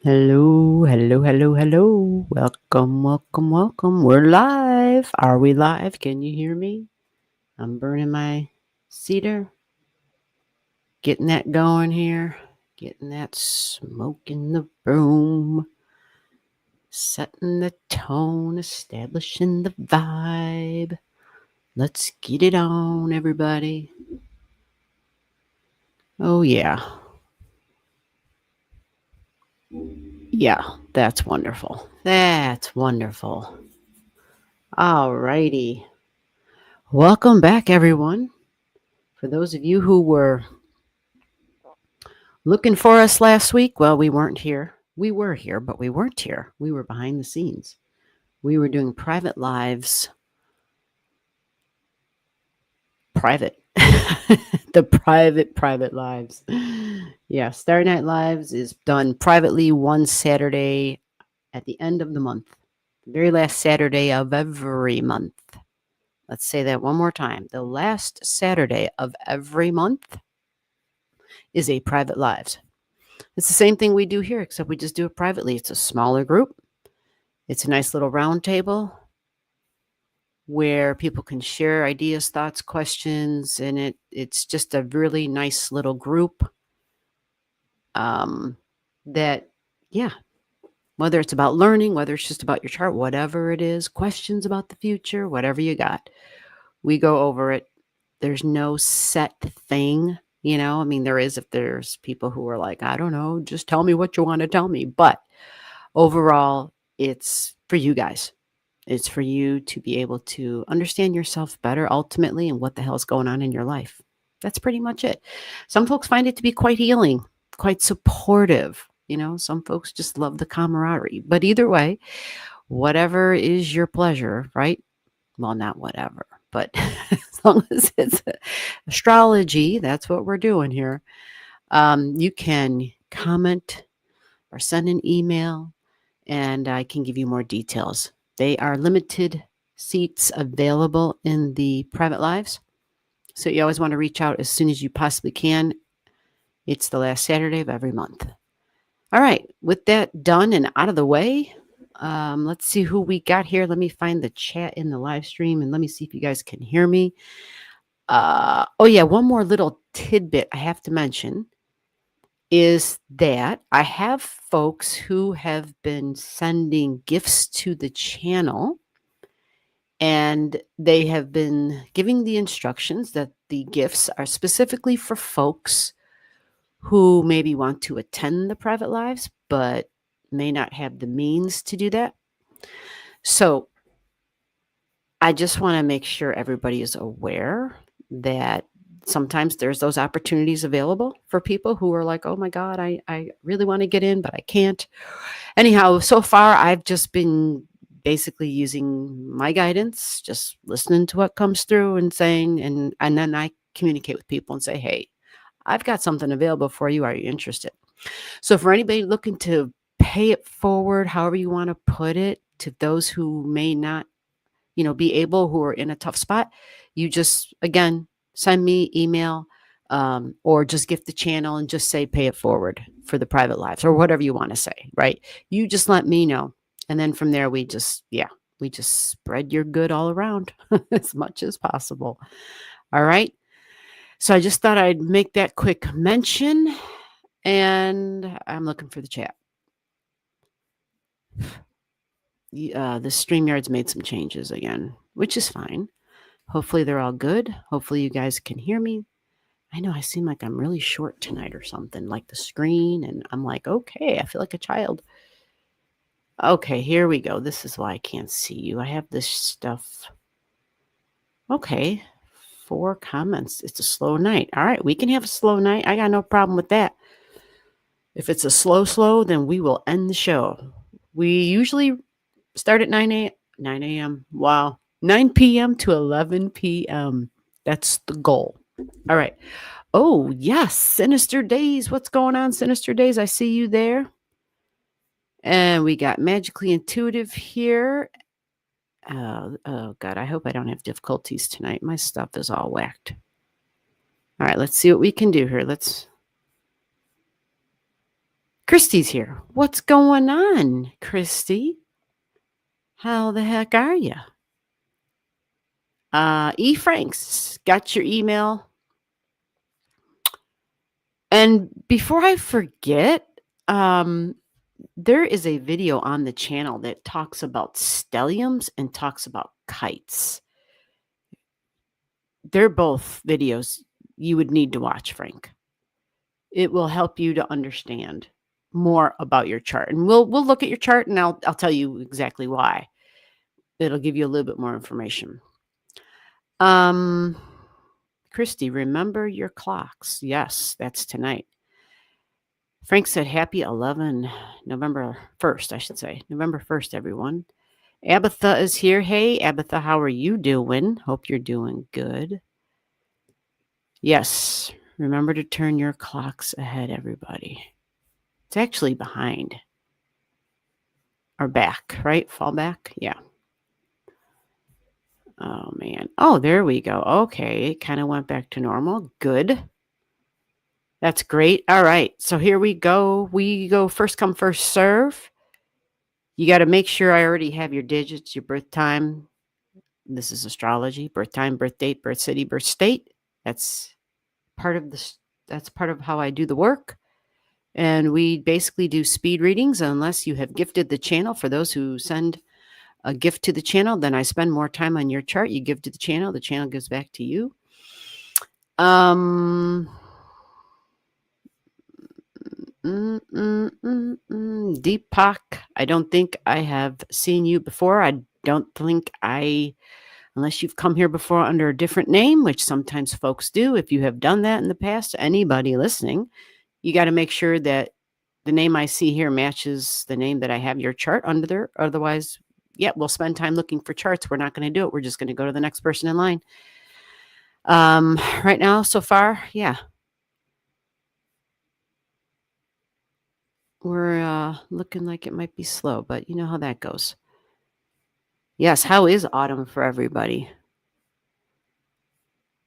Hello, hello, hello, hello. Welcome, welcome, welcome. We're live. Are we live? Can you hear me? I'm burning my cedar, getting that going here, getting that smoke in the room, setting the tone, establishing the vibe. Let's get it on, everybody. Oh, yeah. Yeah, that's wonderful. That's wonderful. All righty. Welcome back, everyone. For those of you who were looking for us last week, well, we weren't here. We were here, but we weren't here. We were behind the scenes. We were doing private lives. Private. The private lives. Yeah, Starry Night Lives is done privately one Saturday at the end of the month. The very last Saturday of every month. Let's say that one more time. The last Saturday of every month is a private lives. It's the same thing we do here, except we just do it privately. It's a smaller group. It's a nice little round table where people can share ideas, thoughts, questions, and it's just a really nice little group. That, yeah, whether it's about learning, whether it's just about your chart, whatever it is, questions about the future, whatever you got, we go over it. There's no set thing, I mean, there is if there's people who are like, I don't know, just tell me what you want to tell me. But overall, it's for you guys. It's for you to be able to understand yourself better ultimately and what the hell's going on in your life. That's pretty much it. Some folks find it to be quite healing, quite supportive. Some folks just love the camaraderie. But either way, whatever is your pleasure, right? Well, not whatever, but as long as it's astrology, that's what we're doing here. You can comment or send an email and I can give you more details. They are limited seats available in the private lives. So you always want to reach out as soon as you possibly can. It's the last Saturday of every month. All right. With that done and out of the way, let's see who we got here. Let me find the chat in the live stream and let me see if you guys can hear me. Oh, yeah. One more little tidbit I have to mention is that I have folks who have been sending gifts to the channel and they have been giving the instructions that the gifts are specifically for folks who maybe want to attend the private lives but may not have the means to do that. So I just want to make sure everybody is aware that sometimes there's those opportunities available for people who are like, oh my God, I really want to get in, but I can't. Anyhow, so far I've just been basically using my guidance, just listening to what comes through and saying, and then I communicate with people and say, hey, I've got something available for you. Are you interested? So for anybody looking to pay it forward, however you want to put it, to those who may not be able, who are in a tough spot, you just, again, send me email or just gift the channel and just say pay it forward for the private lives or whatever you want to say, right? You just let me know. And then from there, we just spread your good all around as much as possible. All right. So I just thought I'd make that quick mention and I'm looking for the chat. The StreamYard's made some changes again, which is fine. Hopefully they're all good. Hopefully you guys can hear me. I know I seem like I'm really short tonight or something, like the screen. And I'm like, okay, I feel like a child. Okay, here we go. This is why I can't see you. I have this stuff. Okay, 4 comments. It's a slow night. All right, we can have a slow night. I got no problem with that. If it's a slow, then we will end the show. We usually start at 9 a.m. Wow. 9 p.m. to 11 p.m. That's the goal. All right. Oh, yes. Sinister Days. What's going on, Sinister Days? I see you there. And we got Magically Intuitive here. Oh, God. I hope I don't have difficulties tonight. My stuff is all whacked. All right. Let's see what we can do here. Christy's here. What's going on, Christy? How the heck are you? E. Franks, got your email. And before I forget, there is a video on the channel that talks about stelliums and talks about kites. They're both videos you would need to watch, Frank. It will help you to understand more about your chart. And we'll look at your chart and I'll tell you exactly why. It'll give you a little bit more information. Christy, remember your clocks. Yes, that's tonight. Frank said happy November 1st, I should say. November 1st, everyone. Abatha is here. Hey, Abatha, how are you doing? Hope you're doing good. Yes, remember to turn your clocks ahead, everybody. It's actually behind. Or back, right? Fall back? Yeah. Oh, man. Oh, there we go. Okay, it kind of went back to normal. Good. That's great. All right, so here we go. We go first come, first serve. You got to make sure I already have your digits, your birth time. This is astrology. Birth time, birth date, birth city, birth state. That's part of how I do the work. And we basically do speed readings unless you have gifted the channel. For those who send a gift to the channel, then I spend more time on your chart. You give to the channel gives back to you. Deepak, I don't think I have seen you before. I don't think unless you've come here before under a different name, which sometimes folks do. If you have done that in the past, anybody listening, you got to make sure that the name I see here matches the name that I have your chart under there. Otherwise, we'll spend time looking for charts. We're not going to do it. We're just going to go to the next person in line. Right now, so far, we're looking like it might be slow, but you know how that goes. Yes, how is autumn for everybody?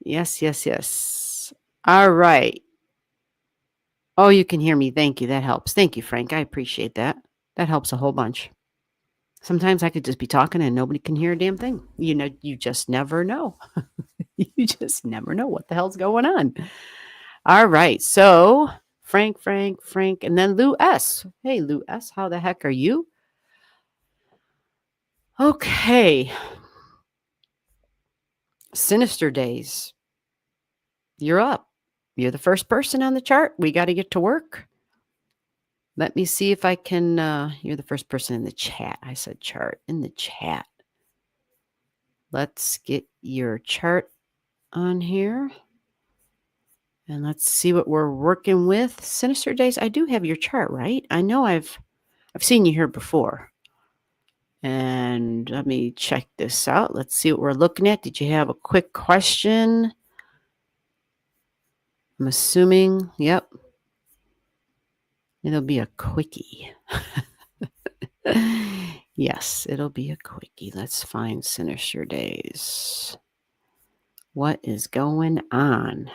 Yes. All right. Oh, you can hear me. Thank you. That helps. Thank you, Frank. I appreciate that. That helps a whole bunch. Sometimes I could just be talking and nobody can hear a damn thing. You know, you just never know. You just never know what the hell's going on. All right. So Frank, and then Lou S. Hey, Lou S. How the heck are you? Okay. Sinister days. You're up. You're the first person on the chart. We got to get to work. Let me see if I can. You're the first person in the chat. I said chart in the chat. Let's get your chart on here. And let's see what we're working with. Sinister days. I do have your chart, right? I know I've seen you here before. And let me check this out. Let's see what we're looking at. Did you have a quick question? I'm assuming. Yep. It'll be a quickie. Yes, it'll be a quickie. Let's find Sinister Days. What is going on?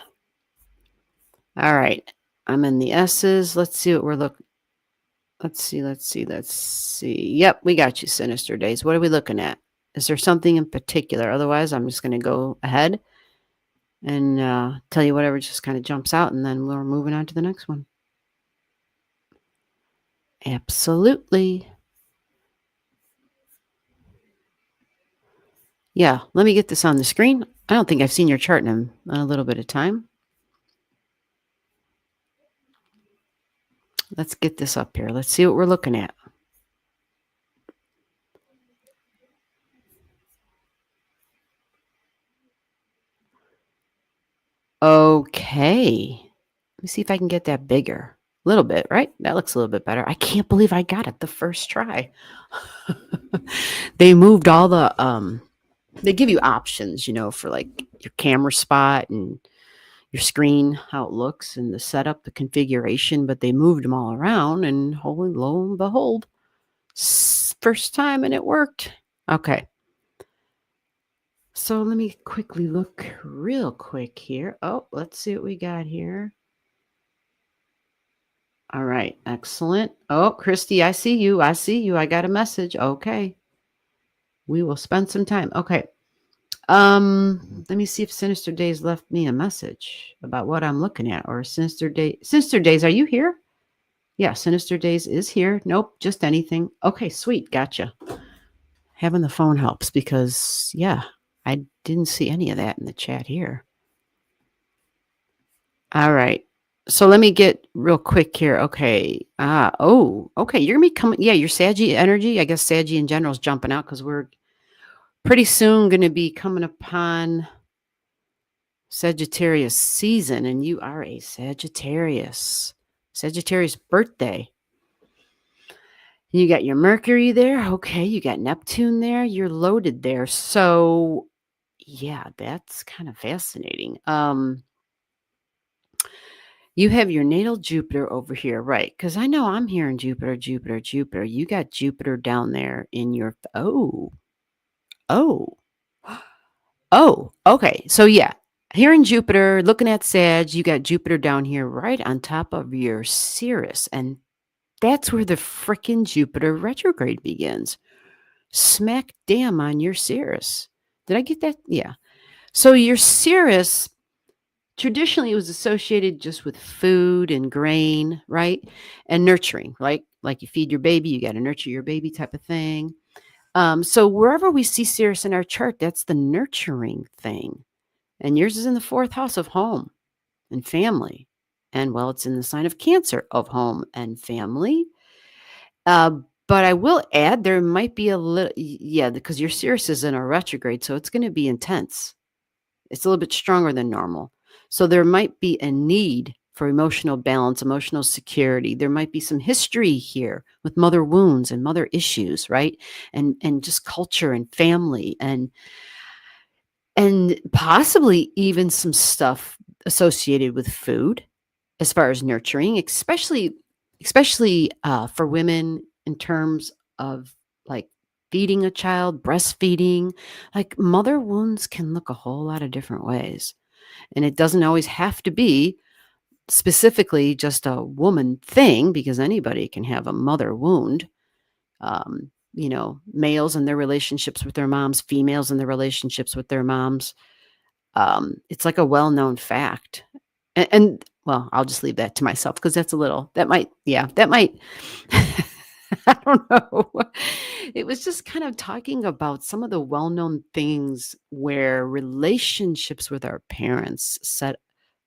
All right. I'm in the S's. Let's see what we're looking. Let's see. Yep, we got you, Sinister Days. What are we looking at? Is there something in particular? Otherwise, I'm just going to go ahead and tell you whatever just kind of jumps out, and then we're moving on to the next one. Absolutely. Yeah, let me get this on the screen. I don't think I've seen your chart in a little bit of time. Let's get this up here. Let's see what we're looking at. Okay. Let me see if I can get that bigger. A little bit, right? That looks a little bit better. I can't believe I got it the first try. They moved all the they give you options, for like your camera spot and your screen, how it looks and the setup, the configuration, but they moved them all around and holy lo and behold, first time and it worked. Okay. So let me quickly look real quick here. Oh, let's see what we got here. All right. Excellent. Oh, Christy, I see you. I see you. I got a message. Okay. We will spend some time. Okay. Let me see if Sinister Days left me a message about what I'm looking at. Or Sinister Day. Sinister Days, are you here? Yeah, Sinister Days is here. Nope, just anything. Okay, sweet. Gotcha. Having the phone helps because, yeah, I didn't see any of that in the chat here. All right. So let me get real quick here. Okay. Okay. You're gonna be coming. Yeah, your Saggy energy. I guess Saggy in general is jumping out because we're pretty soon gonna be coming upon Sagittarius season, and you are a Sagittarius. Sagittarius birthday. You got your Mercury there. Okay, you got Neptune there. You're loaded there. So yeah, that's kind of fascinating. You have your natal Jupiter over here, right? Because I know I'm hearing Jupiter, Jupiter, Jupiter. You got Jupiter down there in your oh, okay. So yeah, hearing Jupiter, looking at Sag, you got Jupiter down here right on top of your Sirius, and that's where the frickin' Jupiter retrograde begins. Smack damn on your Sirius. Did I get that? Yeah. So your Sirius traditionally it was associated just with food and grain, right? And nurturing, like you feed your baby, you got to nurture your baby type of thing. So wherever we see Sirius in our chart, that's the nurturing thing. And yours is in the fourth house of home and family. And well, it's in the sign of Cancer of home and family. Uh, but I will add there might be a little, yeah, because your Sirius is in a retrograde, so it's going to be intense. It's a little bit stronger than normal. So there might be a need for emotional balance, emotional security. There might be some history here with mother wounds and mother issues, right? And just culture and family and possibly even some stuff associated with food as far as nurturing, especially for women in terms of like feeding a child, breastfeeding. Like mother wounds can look a whole lot of different ways. And it doesn't always have to be specifically just a woman thing because anybody can have a mother wound. Males and their relationships with their moms, females and their relationships with their moms. It's like a well-known fact. And well, I'll just leave that to myself because that might, I don't know. It was just kind of talking about some of the well-known things where relationships with our parents set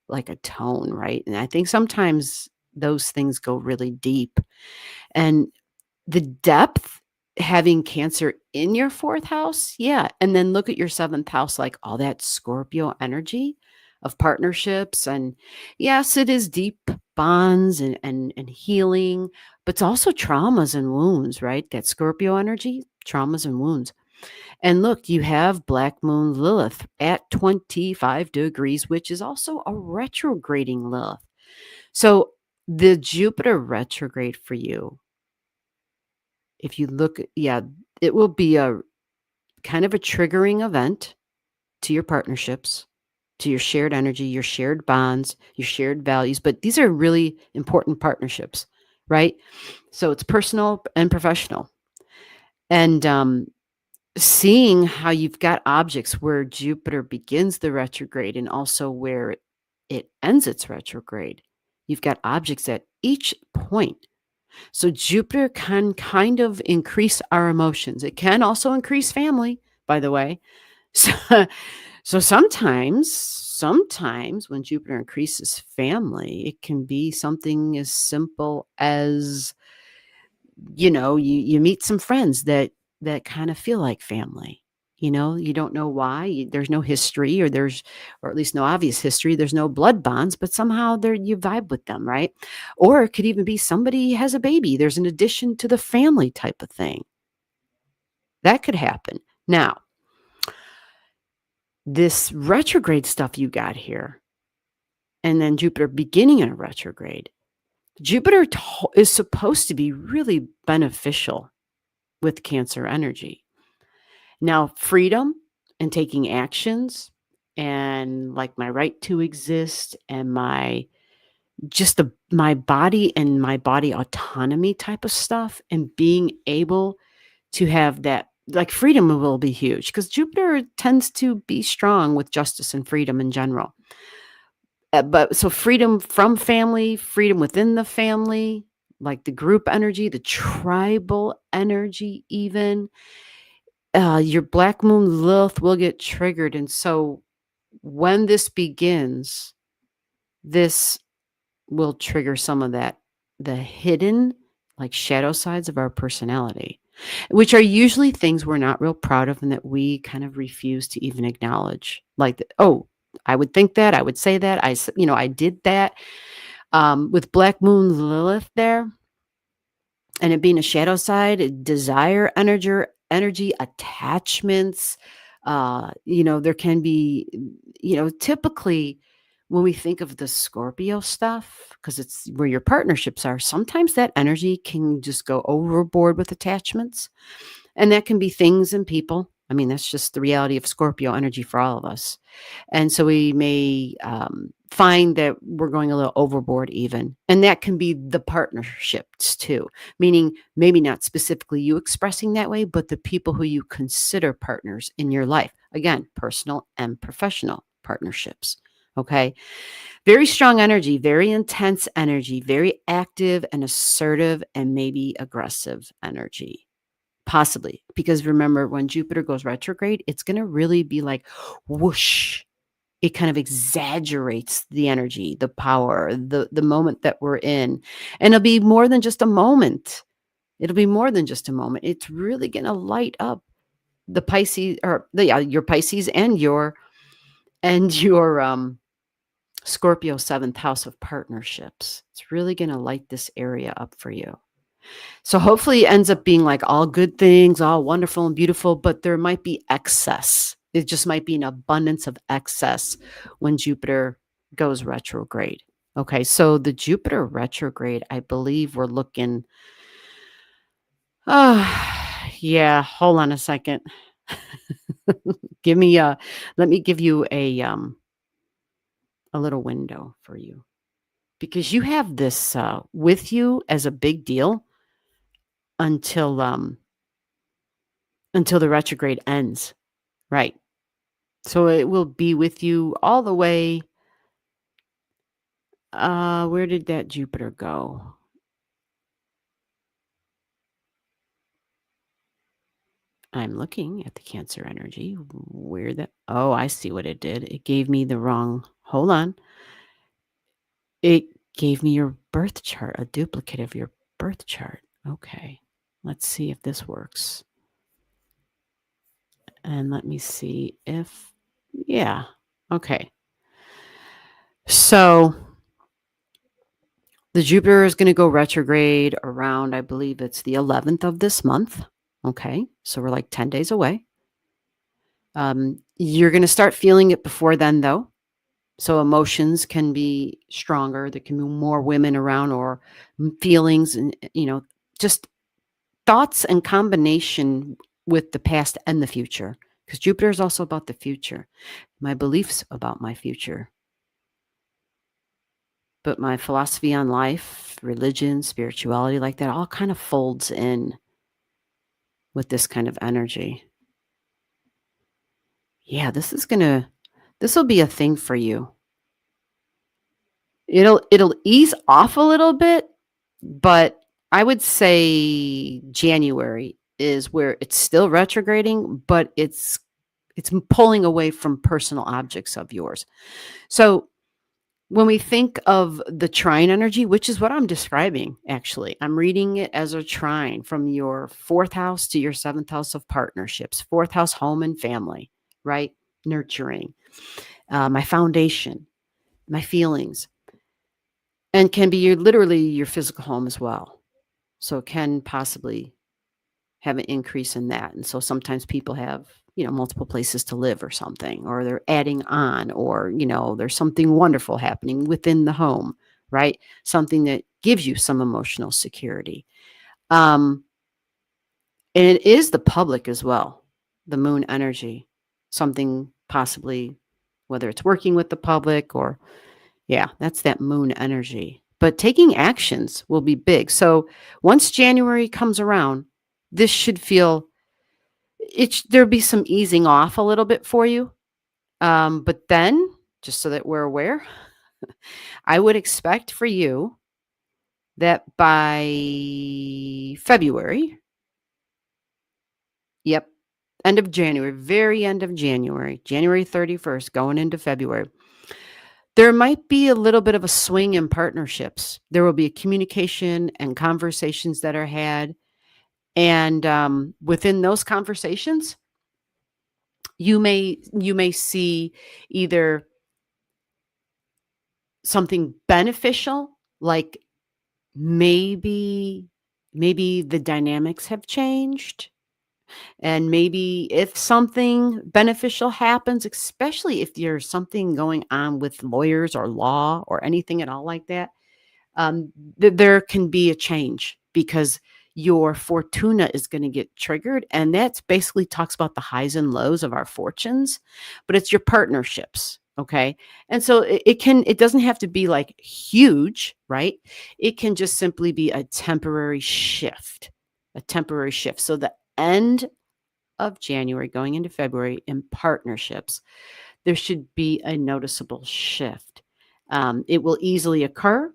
like a tone, right? And I think sometimes those things go really deep. And the depth having Cancer in your fourth house, yeah. And then look at your seventh house, like all that Scorpio energy of partnerships. And yes, it is deep bonds and healing, but it's also traumas and wounds, right? That Scorpio energy, traumas and wounds. And look, you have Black Moon Lilith at 25 degrees, which is also a retrograding Lilith. So the Jupiter retrograde for you, if you look, yeah, it will be a kind of a triggering event to your partnerships, to your shared energy, your shared bonds, your shared values. But these are really important partnerships, right? So it's personal and professional. And seeing how you've got objects where Jupiter begins the retrograde and also where it ends its retrograde. You've got objects at each point. So Jupiter can kind of increase our emotions. It can also increase family, by the way. So sometimes when Jupiter increases family, it can be something as simple as you meet some friends that kind of feel like family. You don't know why. There's no history, or at least no obvious history. There's no blood bonds, but somehow you vibe with them, right? Or it could even be somebody has a baby. There's an addition to the family type of thing. That could happen. Now, this retrograde stuff you got here, and then Jupiter beginning in a retrograde. Jupiter is supposed to be really beneficial with Cancer energy. Now, freedom and taking actions and like my right to exist and my just my body and my body autonomy type of stuff, and being able to have that, like, freedom will be huge because Jupiter tends to be strong with justice and freedom in general. But so freedom from family, freedom within the family, like the group energy, the tribal energy, even your black moon Lilith will get triggered. And so when this begins, this will trigger some of that, the hidden, like shadow sides of our personality, which are usually things we're not real proud of and that we kind of refuse to even acknowledge. Like, oh, I would think that, I would say that, I did that. With Black Moon Lilith there, and it being a shadow side, desire, energy, attachments. There can be, typically when we think of the Scorpio stuff, because it's where your partnerships are, sometimes that energy can just go overboard with attachments. And that can be things and people. I mean, that's just the reality of Scorpio energy for all of us. And so we may find that we're going a little overboard, even. And that can be the partnerships too, meaning maybe not specifically you expressing that way, but the people who you consider partners in your life. Again, personal and professional partnerships. Okay. Very strong energy, very intense energy, very active and assertive and maybe aggressive energy. Possibly, because remember, when Jupiter goes retrograde, it's going to really be like whoosh. It kind of exaggerates the energy, the power, the moment that we're in. And it'll be more than just a moment. It'll be more than just a moment. It's really going to light up the Pisces, or your Pisces and your Scorpio 7th house of partnerships. It's really going to light this area up for you. So hopefully it ends up being like all good things, all wonderful and beautiful, but there might be excess. It just might be an abundance of excess when Jupiter goes retrograde. Okay, so the Jupiter retrograde, I believe we're looking. Yeah, hold on a second. Let me give you a little window for you, because you have this with you as a big deal until the retrograde ends. Right. So it will be with you all the way. Where did that Jupiter go? I'm looking at the Cancer energy. Where that? Oh, I see what it did. It gave me the wrong. Hold on. It gave me your birth chart, a duplicate of your birth chart. Okay. Let's see if this works. And let me see if, yeah. Okay. So the Jupiter is going to go retrograde around, I believe it's the 11th of this month. Okay. So we're like 10 days away. You're going to start feeling it before then, though. So emotions can be stronger. There can be more women around, or feelings, and, just thoughts and combination with the past and the future. Because Jupiter is also about the future, my beliefs about my future. But my philosophy on life, religion, spirituality, like that, all kind of folds in with this kind of energy. Yeah, this will be a thing for you. It'll ease off a little bit, but I would say January is where it's still retrograding, but it's pulling away from personal objects of yours. So when we think of the trine energy, which is what I'm describing, actually, I'm reading it as a trine from your 4th house to your 7th house of partnerships, 4th house, home and family, right? Nurturing, my foundation, my feelings, and can be literally your physical home as well. So it can possibly have an increase in that. And so sometimes people have, multiple places to live or something, or they're adding on, or, there's something wonderful happening within the home, right? Something that gives you some emotional security. And it is the public as well, the moon energy, something possibly, whether it's working with the public or, Yeah, that's that moon energy. But taking actions will be big. So once January comes around, this should feel there'll be some easing off a little bit for you. But then, just so that we're aware, I would expect for you that by February, yep, end of January, very end of January, January 31st, going into February, there might be a little bit of a swing in partnerships. There will be a communication and conversations that are had. And within those conversations, you may see either something beneficial, like maybe the dynamics have changed. And maybe if something beneficial happens, especially if there's something going on with lawyers or law or anything at all like that, there can be a change because your fortuna is going to get triggered. And that's basically talks about the highs and lows of our fortunes, but it's your partnerships. Okay. And so it doesn't have to be like huge, right? It can just simply be a temporary shift, a temporary shift. So the end of January going into February in partnerships, there should be a noticeable shift. It will easily occur.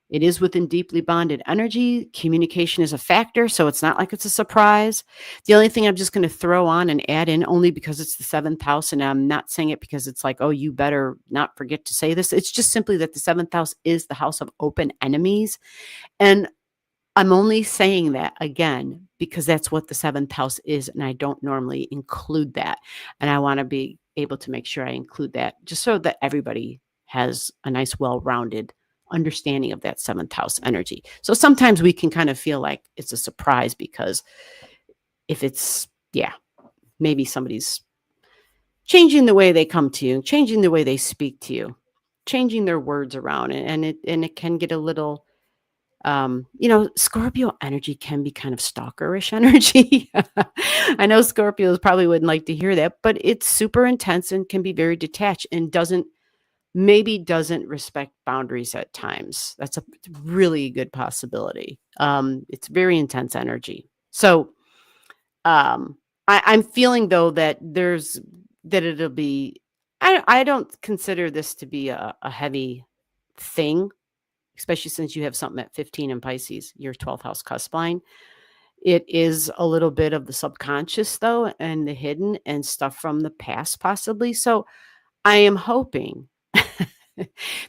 It is within deeply bonded energy. Communication is a factor, so it's not like it's a surprise. The only thing I'm just going to throw on and add in, only because it's the seventh house, and I'm not saying it because it's like, oh, you better not forget to say this. It's just simply that the seventh house is the house of open enemies. And I'm only saying that again because that's what the seventh house is, and I don't normally include that. And I want to be able to make sure I include that just so that everybody has a nice, well rounded understanding of that seventh house energy. So sometimes we can kind of feel like it's a surprise because if it's, yeah, maybe somebody's changing the way they come to you, changing the way they speak to you, changing their words around, and it can get a little Scorpio energy can be kind of stalkerish energy. I know Scorpios probably wouldn't like to hear that, but it's super intense and can be very detached and doesn't respect boundaries at times. That's a really good possibility. It's very intense energy. So I'm feeling though that it'll be. I don't consider this to be a heavy thing, especially since you have something at 15 in Pisces, your 12th house cusp line. It is a little bit of the subconscious, though, and the hidden and stuff from the past, possibly. So I am hoping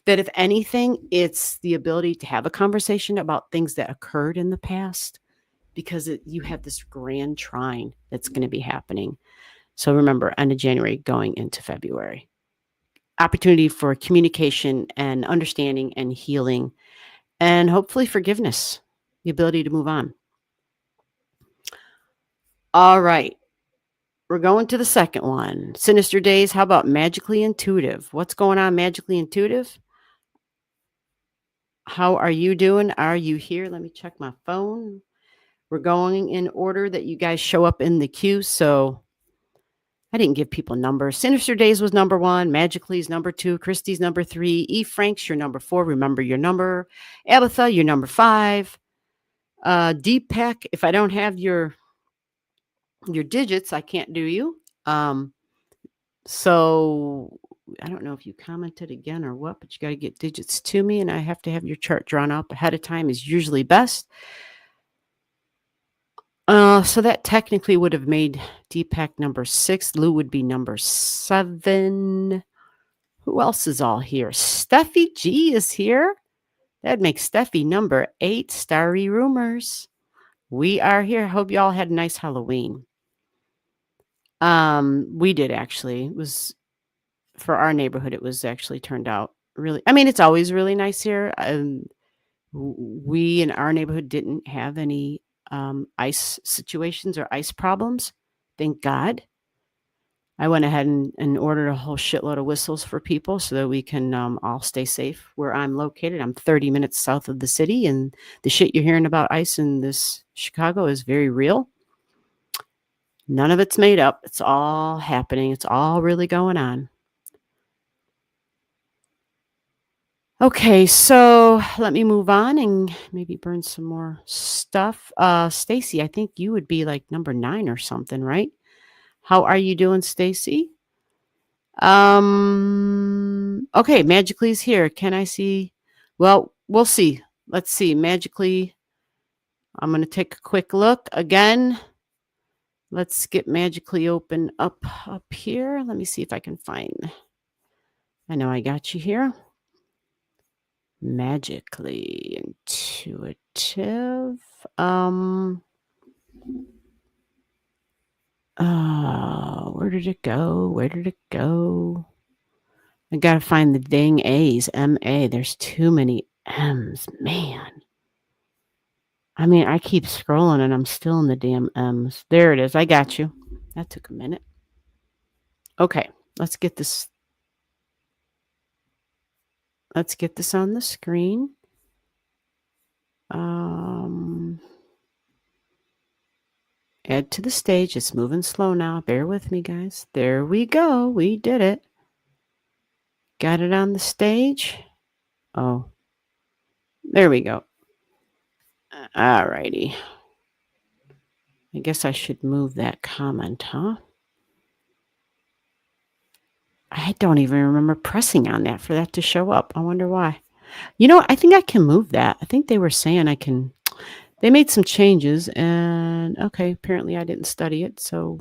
that if anything, it's the ability to have a conversation about things that occurred in the past because you have this grand trine that's going to be happening. So remember, end of January going into February. Opportunity for communication and understanding and healing and hopefully forgiveness, the ability to move on. All right. We're going to the second one. Sinister days. How about magically intuitive? What's going on, magically intuitive? How are you doing? Are you here? Let me check my phone. We're going in order that you guys show up in the queue. So I didn't give people numbers. Sinister Days was number 1. Magically's number 2. Christie's number 3. E. Frank's your number 4. Remember your number. Abatha, your number 5. Deepak, if I don't have your digits, I can't do you. So I don't know if you commented again or what, but you got to get digits to me, and I have to have your chart drawn up ahead of time is usually best. So that technically would have made Deepak number 6. Lou would be number 7. Who else is all here? Steffi G is here. That makes Steffi number 8. Starry Rumors. We are here. Hope y'all had a nice Halloween. We did actually. It was for our neighborhood. It was actually turned out really. I mean, it's always really nice here. We in our neighborhood didn't have any ice situations or ice problems. Thank God. I went ahead and ordered a whole shitload of whistles for people so that we can all stay safe where I'm located. I'm 30 minutes south of the city, and the shit you're hearing about ice in this Chicago is very real. None of it's made up. It's all happening. It's all really going on. Okay, so let me move on and maybe burn some more stuff. Stacy, I think you would be like number 9 or something, right? How are you doing, Stacy? Okay, Magically is here. Can I see? Well, we'll see. Let's see. Magically, I'm going to take a quick look again. Let's get Magically open up here. Let me see if I can find. I know I got you here. Magically intuitive. Where did it go? Where did it go? I gotta find the dang A's. M-A. There's too many M's. Man. I mean, I keep scrolling and I'm still in the damn M's. There it is. I got you. That took a minute. Okay. Let's get this. Let's get this on the screen. Add to the stage. It's moving slow now. Bear with me, guys. There we go. We did it. Got it on the stage. Oh, there we go. All righty. I guess I should move that comment, huh? I don't even remember pressing on that for that to show up. I wonder why. You know, I think I can move that. I think they were saying I can. They made some changes, and okay, apparently I didn't study it, so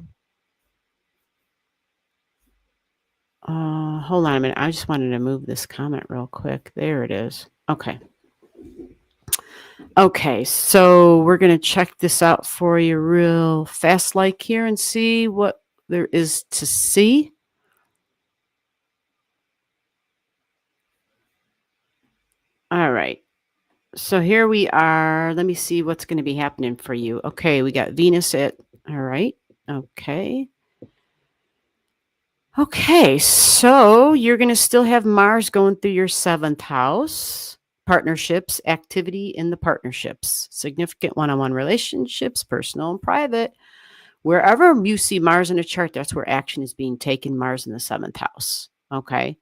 hold on a minute. I just wanted to move this comment real quick. There it is. Okay. Okay, so we're going to check this out for you real fast like here and see what there is to see. All right. So here we are. Let me see what's going to be happening for you. Okay, we got Venus at, all right. Okay. Okay, so you're going to still have Mars going through your 7th house. Partnerships, activity in the partnerships, significant one-on-one relationships, personal and private. Wherever you see Mars in a chart, that's where action is being taken, Mars in the 7th house. Okay.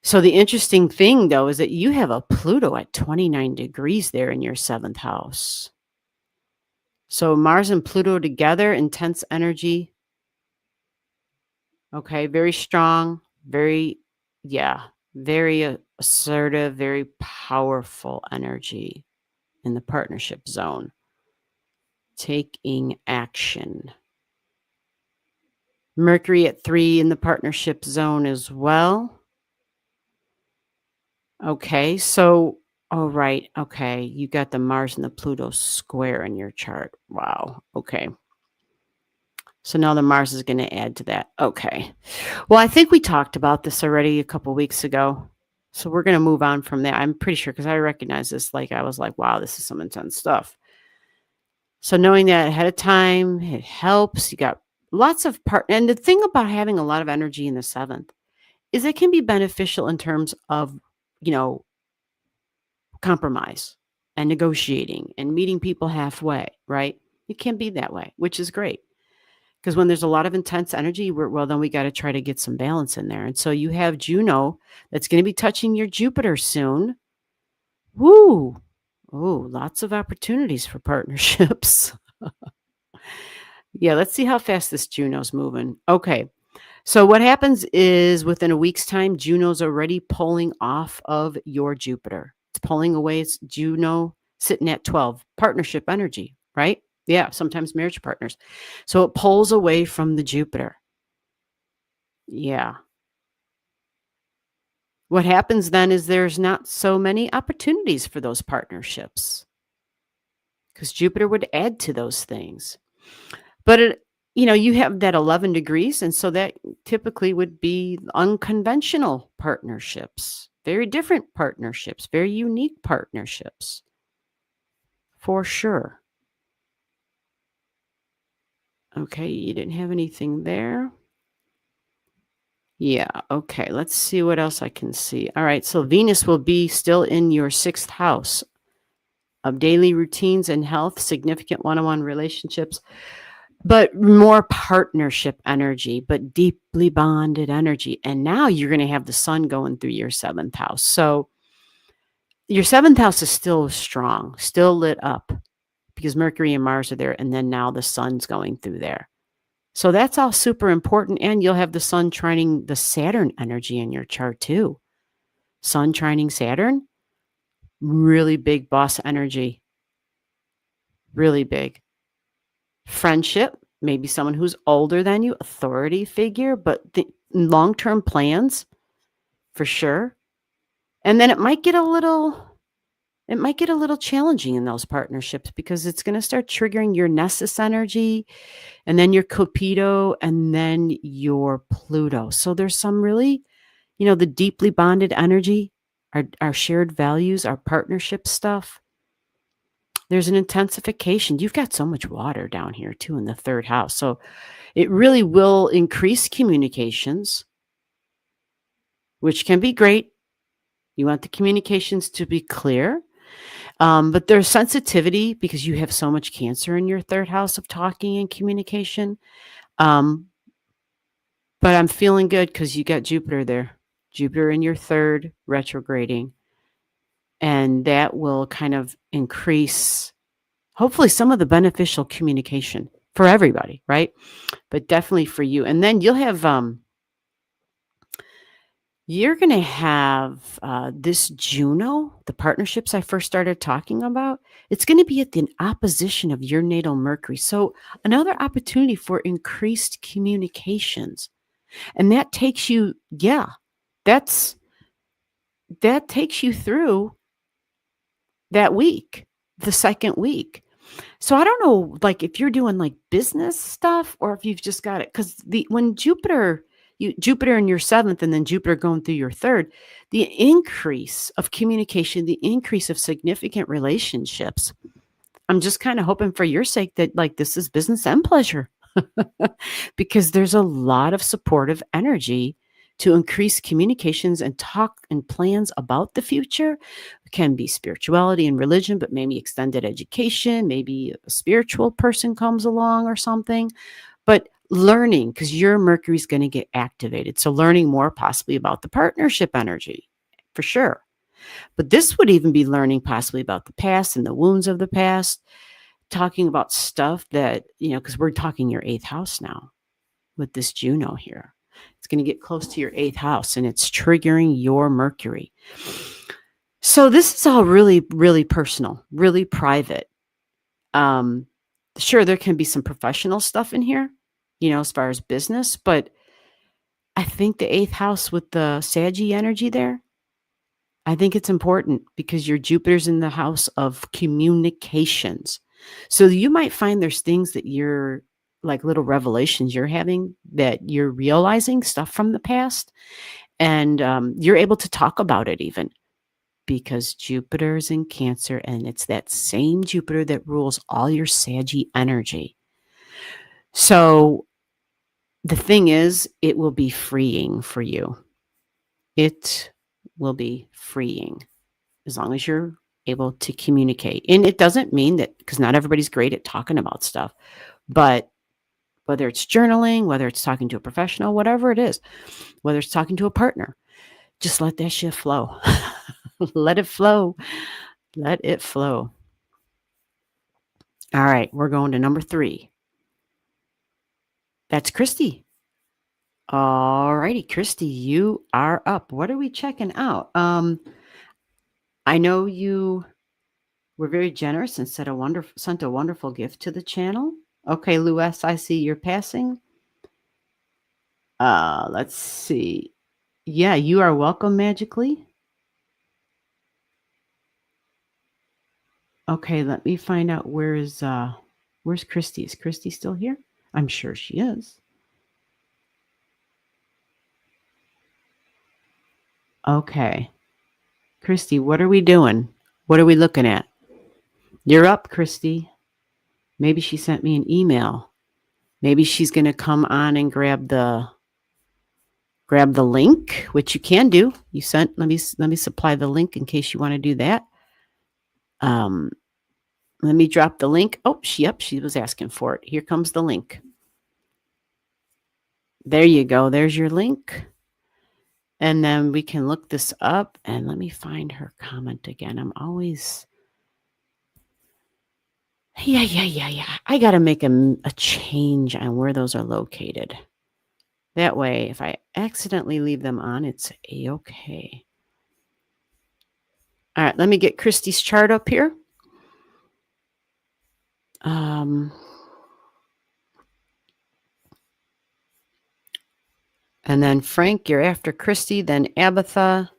So the interesting thing, though, is that you have a Pluto at 29 degrees there in your 7th house. So Mars and Pluto together, intense energy. Okay. Very strong, very assertive, very powerful energy in the partnership zone. Taking action. Mercury at 3 in the partnership zone as well. Okay, so, all right, okay, you got the Mars and the Pluto square in your chart. Wow, okay. So now the Mars is going to add to that. Okay. Well, I think we talked about this already a couple weeks ago. So we're going to move on from that. I'm pretty sure because I recognize this. Like, I was like, wow, this is some intense stuff. So knowing that ahead of time, it helps. You got lots of and the thing about having a lot of energy in the 7th is it can be beneficial in terms of, compromise and negotiating and meeting people halfway, right? It can be that way, which is great. Because when there's a lot of intense energy, then we got to try to get some balance in there. And so you have Juno that's going to be touching your Jupiter soon. Woo! Oh, lots of opportunities for partnerships. Yeah, let's see how fast this Juno's moving. Okay. So what happens is within a week's time, Juno's already pulling off of your Jupiter. It's pulling away. It's Juno sitting at 12. Partnership energy, right? Yeah, sometimes marriage partners. So it pulls away from the Jupiter. Yeah. What happens then is there's not so many opportunities for those partnerships because Jupiter would add to those things. But you have that 11 degrees, and so that typically would be unconventional partnerships, very different partnerships, very unique partnerships, for sure. Okay, you didn't have anything there. Yeah, okay, let's see what else I can see. All right, so Venus will be still in your 6th house of daily routines and health, significant one-on-one relationships. but more partnership energy, but deeply bonded energy. And now you're going to have the sun going through your 7th house. So your 7th house is still strong, still lit up because Mercury and Mars are there. And then now the sun's going through there. So that's all super important. And you'll have the sun trining the Saturn energy in your chart too. Sun trining Saturn, really big boss energy, really big. Friendship, maybe someone who's older than you, authority figure, but the long-term plans for sure. And then it might get a little challenging in those partnerships because it's going to start triggering your Nessus energy and then your Cupido and then your Pluto. So there's some really, the deeply bonded energy, our shared values, our partnership stuff. There's an intensification. You've got so much water down here too in the 3rd house. So it really will increase communications, which can be great. You want the communications to be clear. But there's sensitivity because you have so much Cancer in your 3rd house of talking and communication. But I'm feeling good because you got Jupiter there. Jupiter in your 3rd retrograding. And that will kind of increase, hopefully, some of the beneficial communication for everybody, right? But definitely for you. And then you'll have, you're going to have this Juno, the partnerships I first started talking about. It's going to be at the opposition of your natal Mercury. So another opportunity for increased communications. And that takes you, that takes you through that week, the 2nd week. So I don't know, like if you're doing like business stuff or if you've just got it, because when Jupiter in your 7th and then Jupiter going through your 3rd, the increase of communication, the increase of significant relationships. I'm just kind of hoping for your sake that like this is business and pleasure because there's a lot of supportive energy to increase communications and talk and plans about the future. It can be spirituality and religion, but maybe extended education, maybe a spiritual person comes along or something. But learning, because your Mercury's going to get activated. So learning more possibly about the partnership energy, for sure. But this would even be learning possibly about the past and the wounds of the past, talking about stuff that, because we're talking your 8th house now with this Juno here. It's going to get close to your 8th house and it's triggering your Mercury. So this is all really, really personal, really private. Sure, there can be some professional stuff in here, as far as business, but I think the 8th house with the Saggy energy there, I think it's important because your Jupiter's in the house of communications. So you might find there's things that you're like little revelations you're having that you're realizing stuff from the past. And you're able to talk about it even because Jupiter's in Cancer and it's that same Jupiter that rules all your Saggy energy. So the thing is, it will be freeing for you. It will be freeing as long as you're able to communicate. And it doesn't mean that, because not everybody's great at talking about stuff, but whether it's journaling, whether it's talking to a professional, whatever it is, whether it's talking to a partner, just let that shit flow. Let it flow. Let it flow. All right, we're going to number 3. That's Christy. All righty, Christy, you are up. What are we checking out? I know you were very generous and sent a wonderful gift to the channel. Okay, Lou S., I see you're passing. Let's see. Yeah, you are welcome magically. Okay, let me find out where's Christy? Is Christy still here? I'm sure she is. Okay. Christy, what are we doing? What are we looking at? You're up, Christy. Maybe she sent me an email. Maybe she's going to come on and grab the link, which you can do. You sent, let me supply the link in case you want to do that. Let me drop the link. Oh, she was asking for it. Here comes the link. There you go. There's your link. And then we can look this up. And let me find her comment again. I'm always. Yeah. I got to make a change on where those are located. That way, if I accidentally leave them on, it's A-okay. All right, let me get Christy's chart up here. And then Frank, you're after Christy, then Abatha.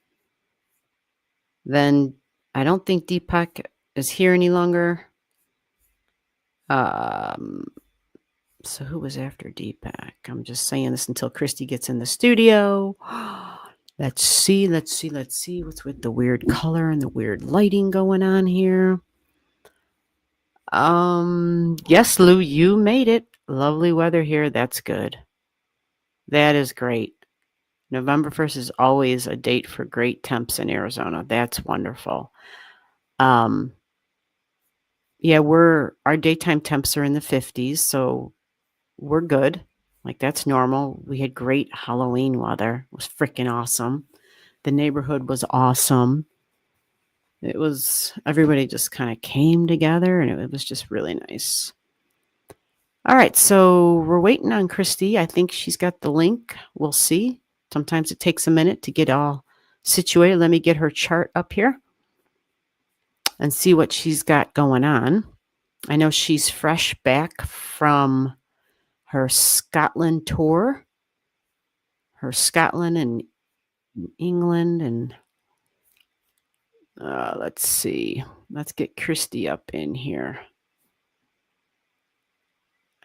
Then I don't think Deepak is here any longer. So who was after Deepak? I'm just saying this until Christy gets in the studio. Let's see. What's with the weird color and the weird lighting going on here? Yes, Lou, you made it. Lovely weather here. That's good. That is great. November 1st is always a date for great temps in Arizona. That's wonderful. Yeah, our daytime temps are in the 50s, so we're good. Like, that's normal. We had great Halloween weather. It was freaking awesome. The neighborhood was awesome. Everybody just kind of came together, and it was just really nice. All right, so we're waiting on Christy. I think she's got the link. We'll see. Sometimes it takes a minute to get all situated. Let me get her chart up here and see what she's got going on. I know she's fresh back from her Scotland tour, her Scotland and England, and let's see. Let's get Christy up in here.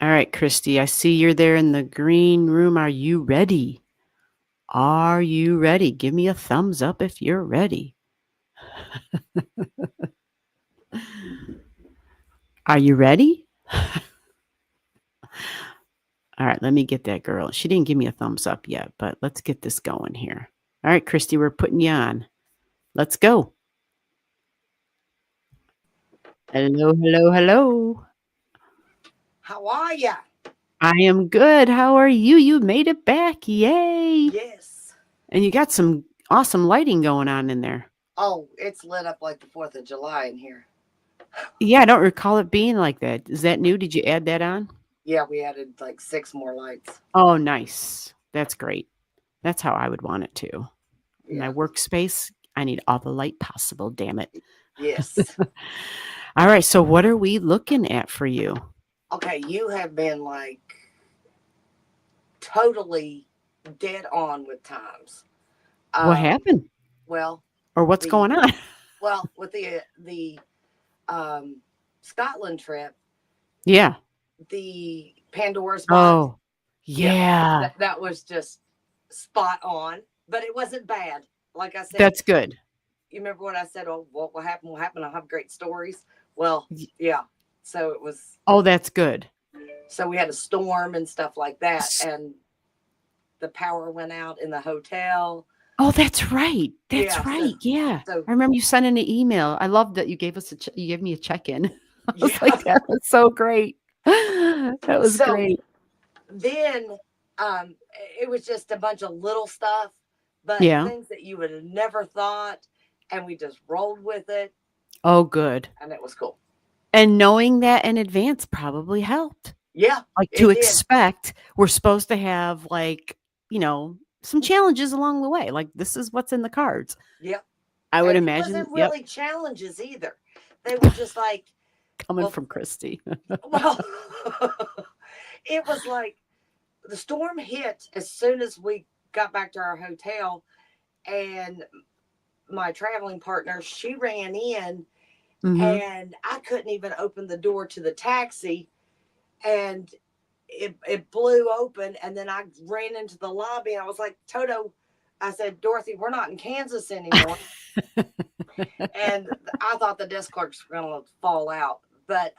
All right, Christy, I see you're there in the green room. Are you ready? Are you ready? Give me a thumbs up if you're ready. Are you ready? All right, let me get that girl. She didn't give me a thumbs up yet, but let's get this going here. All right, Christy, we're putting you on. Let's go. Hello. How are ya? I am good. How are you? You made it back. Yay. Yes. And you got some awesome lighting going on in there. Oh, it's lit up like the 4th of July in here. Yeah, I don't recall it being like that. Is that new? Did you add that on? Yeah, we added like 6 more lights. Oh, nice. That's great. That's how I would want it too. In my Yeah. workspace, I need all the light possible, damn it. Yes. All right, so what are we looking at for you? Okay, you have been like totally dead on with times. What happened? Well, Or what's going on? well, with the Scotland trip, Yeah. the Pandora's box. Oh, yeah. That was just spot on, but it wasn't bad. Like I said, That's good. you remember what I said? Oh, what will happen? Will happen. I'll have great stories. Well, yeah. So it was. Oh, that's good. So we had a storm and stuff like that, and the power went out in the hotel. Oh, that's right. That's Yeah, right. Yeah. So I remember you sending an email. I love that you gave us you gave me a check-in. I was yeah. like, that was so great. That was great. Then it was just a bunch of little stuff, but Yeah. things that you would have never thought, and we just rolled with it, Oh, good. and it was cool. And knowing that in advance probably helped. Yeah. Like, to expect we're supposed to have, like, some challenges along the way. Like, this is what's in the cards. Yep. I would and imagine. It wasn't really challenges either. They were just like coming from Christy. Well, it was like the storm hit as soon as we got back to our hotel, and my traveling partner, she ran in, and I couldn't even open the door to the taxi, and it blew open, and then I ran into the lobby, and I was like, Toto, I said, Dorothy, we're not in Kansas anymore. And I thought the desk clerks were going to fall out, but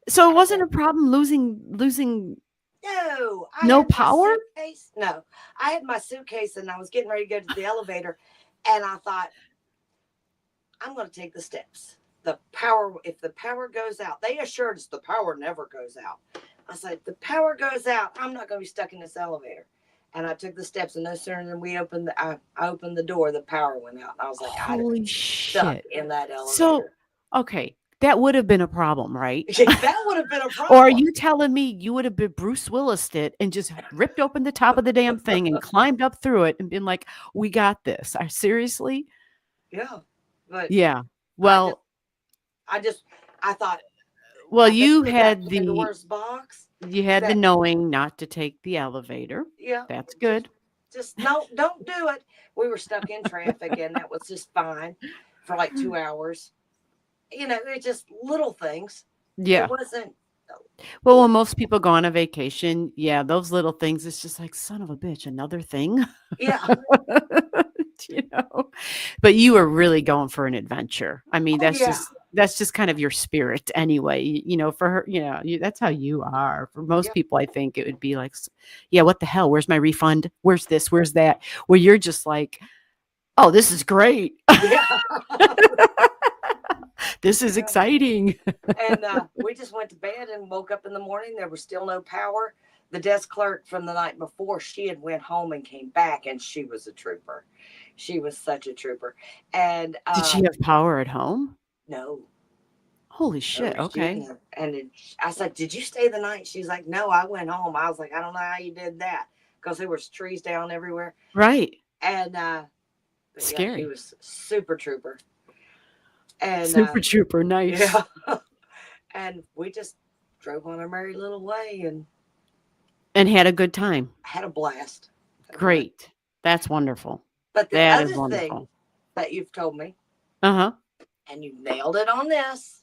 so it wasn't a problem losing. No power? No, I had my suitcase, and I was getting ready to go to the elevator, and I thought, I'm going to take the steps. the power, if the power goes out, they assured us the power never goes out. I said, the power goes out, I'm not going to be stuck in this elevator. And I took the steps, and no sooner than I opened the door, the power went out. And I was like, I'd have Holy been stuck shit. in that So, elevator. okay, that would have been a problem, right? That would have been a Or are problem. you telling me you would have been Bruce Willis'd it and just ripped open the top of the damn thing and climbed up through it and been like, "We got this." Seriously? Yeah. But Yeah. I just, Well, I just, I thought, well, I bet you you that had Pandora's box the that, knowing not to take the elevator. yeah, That's just, good. just no, don't do it. We were stuck in traffic, and that was just fine for like 2 hours. It's just little things. It Yeah. wasn't, Well, when most people go on a vacation, yeah, those little things, it's just like, son of a bitch, another thing. yeah. you know, but you were really going for an adventure. I mean, Oh, yeah. that's just kind of your spirit anyway. For her, that's how you are. For most Yep. people, I think it would be like, yeah, what the hell? Where's my refund? Where's this? Where's that? Where you're just like, oh, this is great. Yeah. This is Yeah. exciting. And we just went to bed and woke up in the morning. There was still no power. The desk clerk from the night before, she had went home and came back, and she was a trooper. She was such a trooper. And Did she have power at home? no, Holy no, shit. she Okay. didn't. I said, "Did you stay the night?" She's like, "No, I went home." I was like, "I don't know how you did that," because there was trees down everywhere. Right. And but yeah, she Scary. was super trooper. And Super trooper. Nice. yeah, and we just drove on our merry little way and And had a good time. had a blast. Had a blast. Great. That's wonderful. But the That is other thing wonderful. that you've told me, Uh-huh. and you nailed it on this,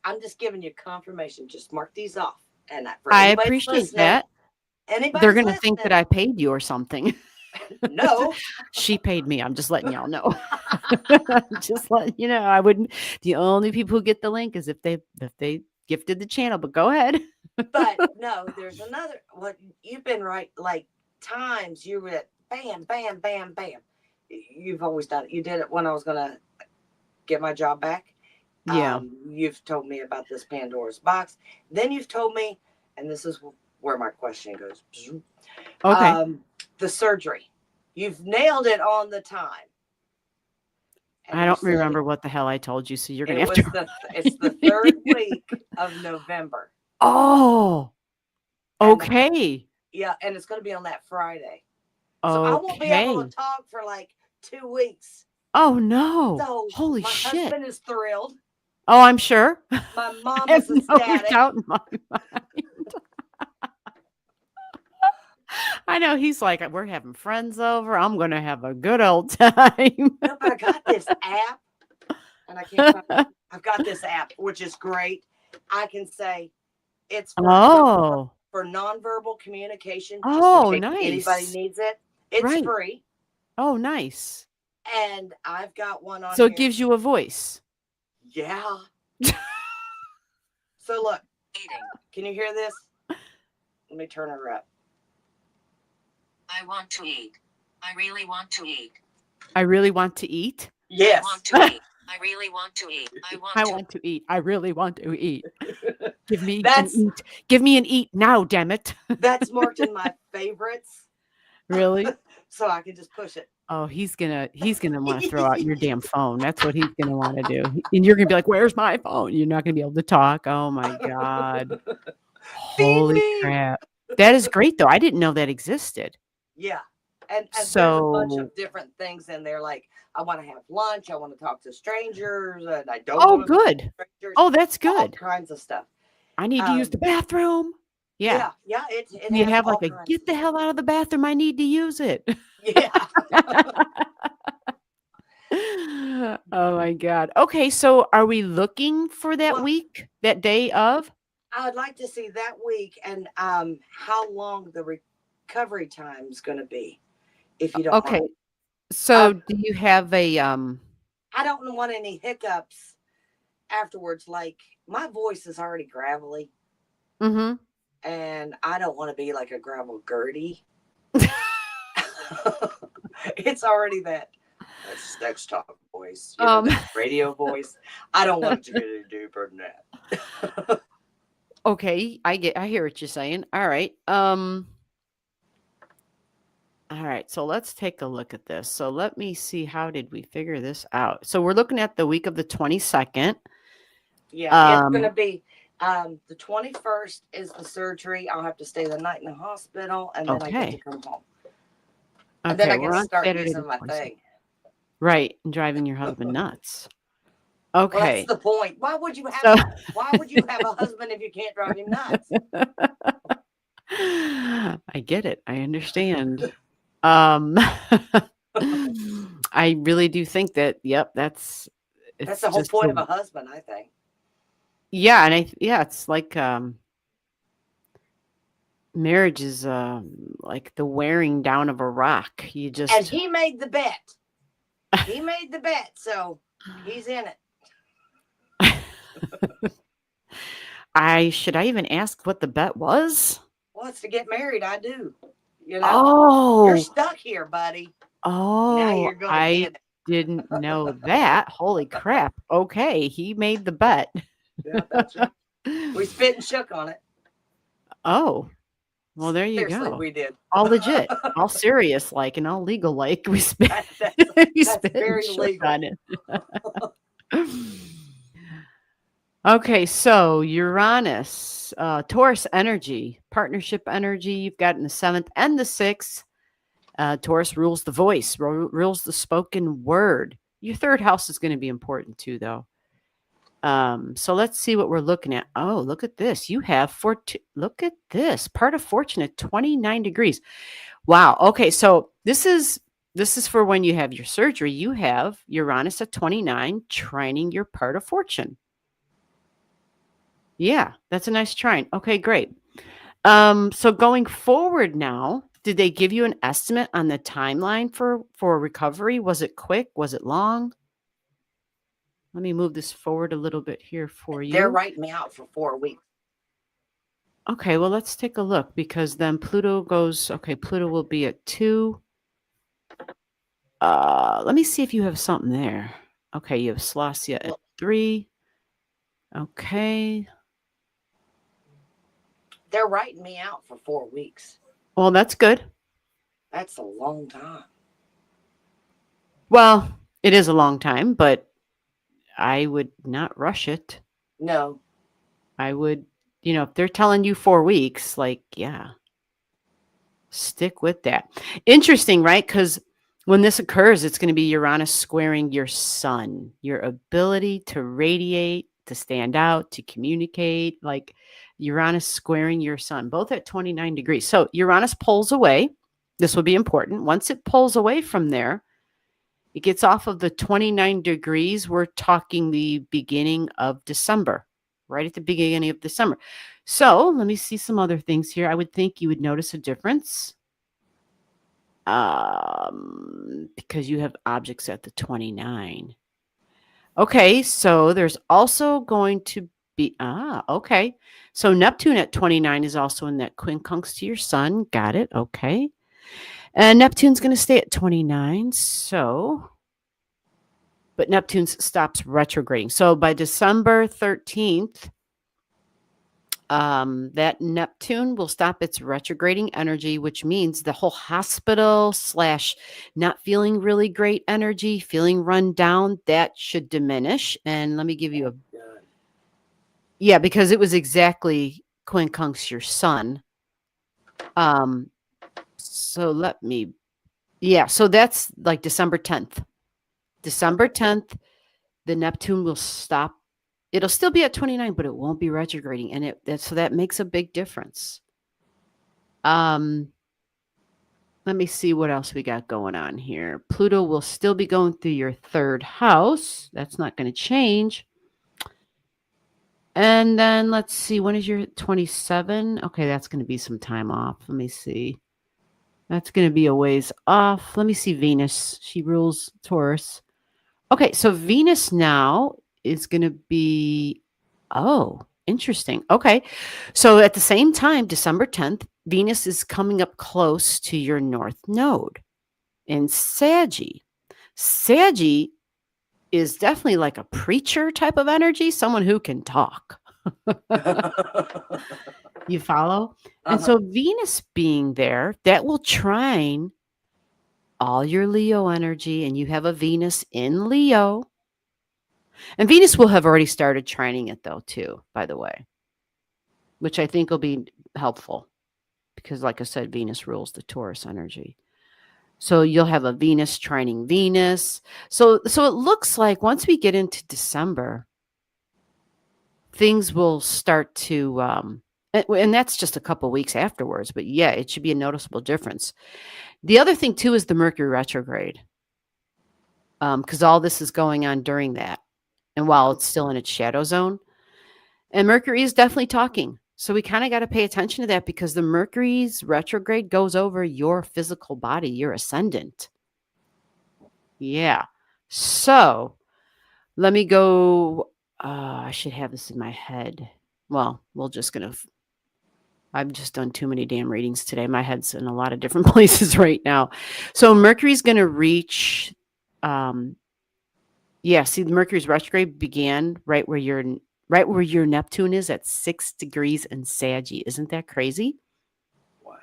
I'm just giving you confirmation. Just mark these off. And for I anybody's appreciate listening, that. They're anybody's gonna think that listening, I paid you or something. no. She paid me. I'm just letting y'all know. Just letting you know. I wouldn't. The only people who get the link is if they gifted the channel. But go ahead. But no, there's another. What you've been right, like times you were at bam, bam, bam, bam. You've always done it. You did it when I was gonna get my job back. Yeah. You've told me about this Pandora's box. Then you've told me, and this is where my question goes. Okay. The surgery. You've nailed it on the time. And I you don't said remember what the hell I told you, so you're gonna it have was to. it's the third week of November. Oh. And Okay. yeah, and it's going to be on that Friday. So I won't be able to Okay. talk for like 2 weeks. Oh no. So Holy my shit. husband is thrilled. Oh, I'm sure. My I mom have is no ecstatic. doubt in my mind. I know he's like, we're having friends over. I'm gonna have a good old time. No, but I got this app, and I can't find. I've got this app, which is great. I can say it's Oh. for nonverbal communication, just in Oh, case anybody nice. needs it. It's Right. free, Oh, nice. and I've got one on So here. it gives you a voice. Yeah. So look, eating. Can you hear this? Let me turn her up. I want to eat. I really want to eat. I really want to eat. Yes. I want to eat. I really want to eat. I want I to. want to eat. I really want to eat. Give me an That's eat. Give me an eat now, damn it. that's marked in my favorites, Really? so I can just push it. Oh, he's gonna want to throw out your damn phone. That's what he's gonna want to do. And you're gonna be like, "Where's my phone?" You're not gonna be able to talk. Oh my God. Feed Holy me. crap. That is great though. I didn't know that existed. Yeah, and there's a bunch So of different things in there. Like I want to have lunch. I want to talk to strangers, and I don't oh want to talk to good. strangers. Oh, that's All good. kinds of stuff. I need to use the Um, bathroom. Yeah. yeah. It You has have all like a kinds. get the hell out of the bathroom. I need to use it. Yeah. Oh my God. Okay, so are we looking for that Well, week, that day of? I would like to see that week and how long the recovery time is going to be, if you don't Okay. mind. So do you have a I don't want any hiccups afterwards. Like my voice is already gravelly, mhm. and I don't want to be like a gravel Gertie. It's already that That's sex talk voice. Um, That radio voice. I don't want it to get any deeper than that. okay, I hear what you're saying. All right. All right, so let's take a look at this. So let me see, how did we figure this out? So we're looking at the week of the 22nd. Yeah, it's gonna be the 21st is the surgery. I'll have to stay the night in the hospital, and then I get to Okay. come home. And then Okay, I get we're to on start Saturday using the my 22nd. thing. Right, and driving your husband nuts. Well, that's Okay. the point. Why would you So have a husband if you can't drive him nuts? I get it. I understand. I really do think that, yep, That's it's the whole just point of a husband, I think. yeah, and it's like marriage is like the wearing down of a rock. You And just he made the bet. He made the bet, so he's in it. should I even ask what the bet was? Well, it's to get married. I do. You're Oh, stuck here, buddy. Now oh, you're gonna I get it. didn't know that. Holy crap. Okay, he made the bet. Yeah, that's right. We spit and shook on it. Oh, well, there you Seriously, go. we did. All legit, all serious like, and all legal like. We spit, we That's spit and very shook legal. on it. Okay, so Uranus, Taurus energy, partnership energy, you've got in the 7th and the 6th. Taurus rules the voice, rules the spoken word. Your 3rd house is going to be important too, though. So let's see what we're looking at. Oh, look at this. You have look at this. Part of fortune at 29 degrees. Wow. Okay, so this is for when you have your surgery. You have Uranus at 29 trining your part of fortune. Yeah, that's a nice trine. Okay, great. So going forward now, did they give you an estimate on the timeline for recovery? Was it quick? Was it long? Let me move this forward a little bit here for you. They're writing me out for 4 weeks. Okay, well, let's take a look, because then Pluto goes, okay, Pluto will be at 2. Let me see if you have something there. Okay, you have Slasya at 3. Okay. They're writing me out for 4 weeks. Well, that's good. That's a long time. Well, it is a long time, but I would not rush it. No. I would, if they're telling you 4 weeks, like, yeah, stick with that. Interesting, right? Because when this occurs, it's going to be Uranus squaring your sun, your ability to radiate, to stand out, to communicate, like Uranus squaring your sun, both at 29 degrees. So Uranus pulls away. This will be important. Once it pulls away from there, it gets off of the 29 degrees. We're talking the beginning of December, right at the beginning of December. So let me see some other things here. I would think you would notice a difference because you have objects at the 29. Okay, so there's also going to be, okay. So Neptune at 29 is also in that quincunx to your sun. Got it. Okay. And Neptune's going to stay at 29. So, but Neptune stops retrograding. So by December 13th, that Neptune will stop its retrograding energy, which means the whole hospital / not feeling really great energy, feeling run down, that should diminish. And let me give you yeah, because it was exactly quincunx your sun. So let me, yeah, so that's like December 10th. December 10th, the Neptune will stop. It'll still be at 29, but it won't be retrograding. And so that makes a big difference. Let me see what else we got going on here. Pluto will still be going through your 3rd house. That's not going to change. And then let's see, when is your 27? Okay, that's going to be some time off. Let me see. That's going to be a ways off. Let me see Venus. She rules Taurus. Okay, so Venus now is going to be, oh, interesting. Okay, so at the same time, December 10th, Venus is coming up close to your north node in Saggy. Saggy is definitely like a preacher type of energy, someone who can talk. You follow? And Uh-huh. so Venus being there, that will trine all your Leo energy, and you have a Venus in Leo. And Venus will have already started trining it though, too, by the way, which I think will be helpful because, like I said, Venus rules the Taurus energy. So you'll have a Venus trining Venus. So it looks like once we get into December, things will start to and that's just a couple weeks afterwards, but yeah, it should be a noticeable difference. The other thing too is the Mercury retrograde. Because all this is going on during that. And while it's still in its shadow zone, and Mercury is definitely talking. So we kind of got to pay attention to that because the Mercury's retrograde goes over your physical body, your ascendant. Yeah. So let me go. I should have this in my head. Well, we're just going to. I've just done too many damn readings today. My head's in a lot of different places right now. So Mercury's going to reach. Yeah, see, the Mercury's retrograde began right where your Neptune is at 6 degrees in Saggy. Isn't that crazy? Wow.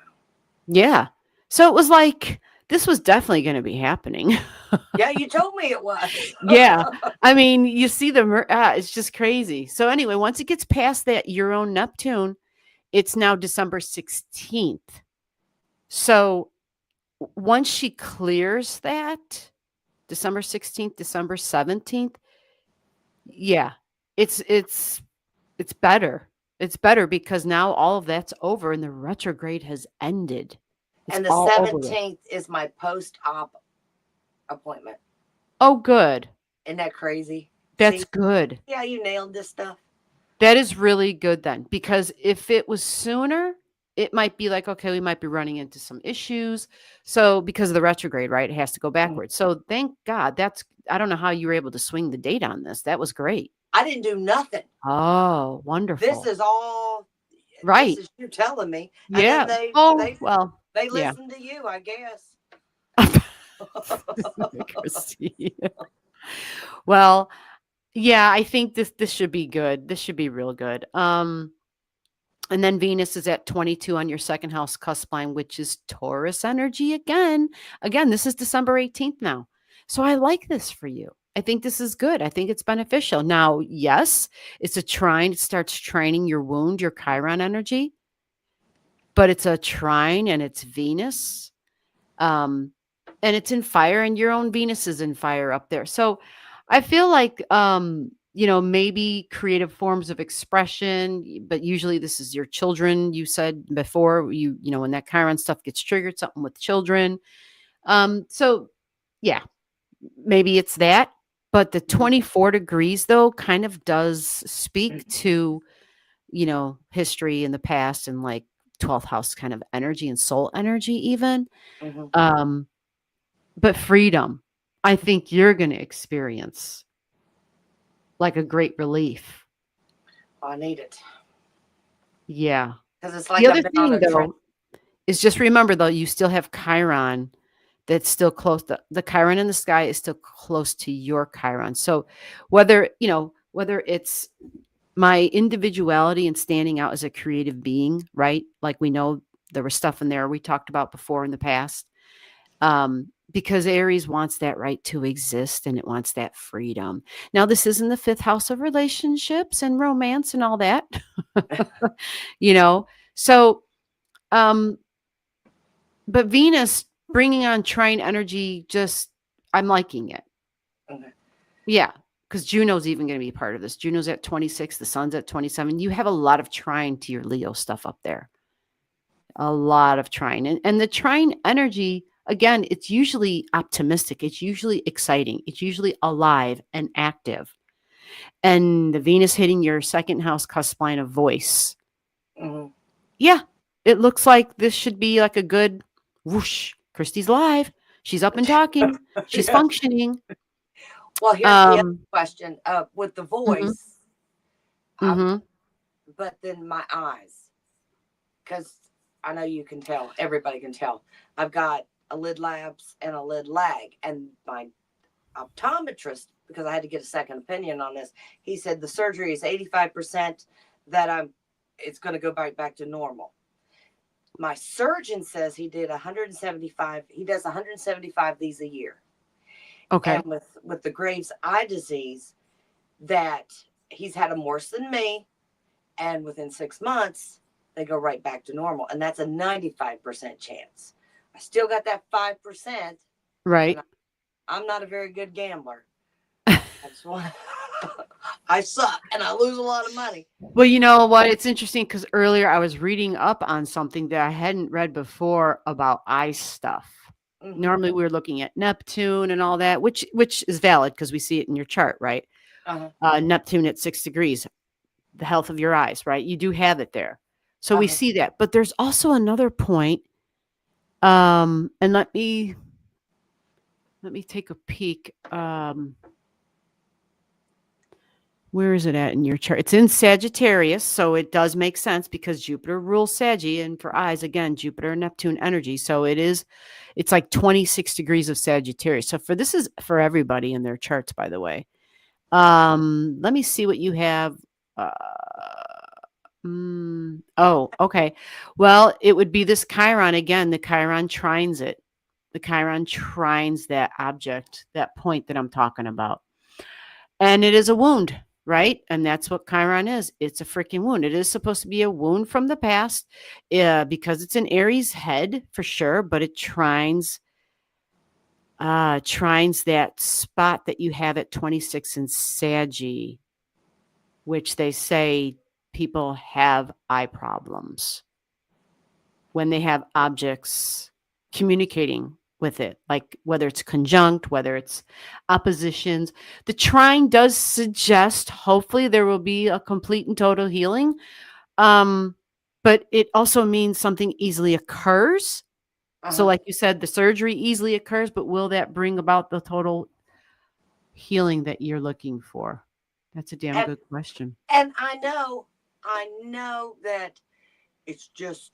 Yeah. So it was like this was definitely going to be happening. Yeah, you told me it was. Yeah. I mean, you see it's just crazy. So anyway, once it gets past that Euro Neptune, it's now December 16th. So once she clears that, December 16th, December 17th, yeah, it's better. It's better because now all of that's over and the retrograde has ended. It's And the all over with. 17th is my post-op appointment. Oh, good. Isn't that crazy? That's See? good. Yeah, you nailed this stuff. That is really good then, because if it was sooner, it might be like, okay, we might be running into some issues. So because of the retrograde, right? It has to go backwards. So thank God. I don't know how you were able to swing the date on this. That was great. I didn't do nothing. Oh, wonderful. This is all right. This is you telling me. Yeah. And then Well, they yeah. listen to you, I guess. Christy. Well, yeah, I think this should be good. This should be real good. And then Venus is at 22 on your second house cusp line, which is Taurus energy again. Again, this is December 18th now. So I like this for you. I think this is good. I think it's beneficial. Now, yes, it's a trine. It starts trining your wound, your Chiron energy, but it's a trine and it's Venus. And it's in fire, and your own Venus is in fire up there. So I feel like maybe creative forms of expression, but usually this is your children. You said before, when that Chiron stuff gets triggered, something with children. So yeah, maybe it's that. But the 24 degrees though kind of does speak to, history in the past and like 12th house kind of energy and soul energy even. Mhm. But freedom, I think you're going to experience like a great relief. I need it. Yeah. Because it's The like other I've been on thing, a train. though, is just remember, though, you still have Chiron that's still close. The Chiron in the sky is still close to your Chiron. So whether it's my individuality and standing out as a creative being, right? Like we know there was stuff in there we talked about before in the past. Because Aries wants that right to exist and it wants that freedom. Now, this is in the fifth house of relationships and romance and all that, So, but Venus bringing on trine energy, I'm liking it. Okay. Yeah. Because Juno's even going to be part of this. Juno's at 26, the sun's at 27. You have a lot of trine to your Leo stuff up there. A lot of trine. And the trine energy, again, it's usually optimistic. It's usually exciting. It's usually alive and active. And the Venus hitting your second house cusp line of voice. Mm-hmm. Yeah, it looks like this should be like a good whoosh. Christy's live. She's up and talking. She's functioning. Well, here's the other question. With the voice, Mm-hmm. but then my eyes, because I know you can tell. Everybody can tell. I've got a lid labs and a lid lag, and my optometrist, because I had to get a second opinion on this, he said the surgery is 85% that it's going to go back to normal. My surgeon says he did 175. He does 175 these a year. Okay. And with the Graves' eye disease, that he's had them worse than me, and within 6 months they go right back to normal, and that's a 95% chance. I still got that 5%. Right. I'm not a very good gambler. I just want I suck and I lose a lot of money. Well, you know what? It's interesting because earlier I was reading up on something that I hadn't read before about eye stuff. Mm-hmm. Normally we were looking at Neptune and all that, which is valid because we see it in your chart, right? Neptune at 6 degrees, the health of your eyes, right? You do have it there. So we see that. But there's also another point. And let me take a peek. Where is it at in your chart? It's in Sagittarius, so it does make sense because Jupiter rules Saggy, and for eyes, again, Jupiter and Neptune energy. So it's like 26 degrees of Sagittarius. So this is for everybody in their charts, by the way. Let me see what you have. Oh, okay. Well, it would be this Chiron again. The Chiron trines it. The Chiron trines that object, that point that I'm talking about. And it is a wound, right? And that's what Chiron is. It's a freaking wound. It is supposed to be a wound from the past because it's an Aries head for sure, but it trines that spot that you have at 26 in Saggy, which they say people have eye problems when they have objects communicating with it, like whether it's conjunct, whether it's oppositions. The trine does suggest hopefully there will be a complete and total healing, but it also means something easily occurs. So like you said, the surgery easily occurs, but will that bring about the total healing that you're looking for? That's a damn good question. And I know that it's just,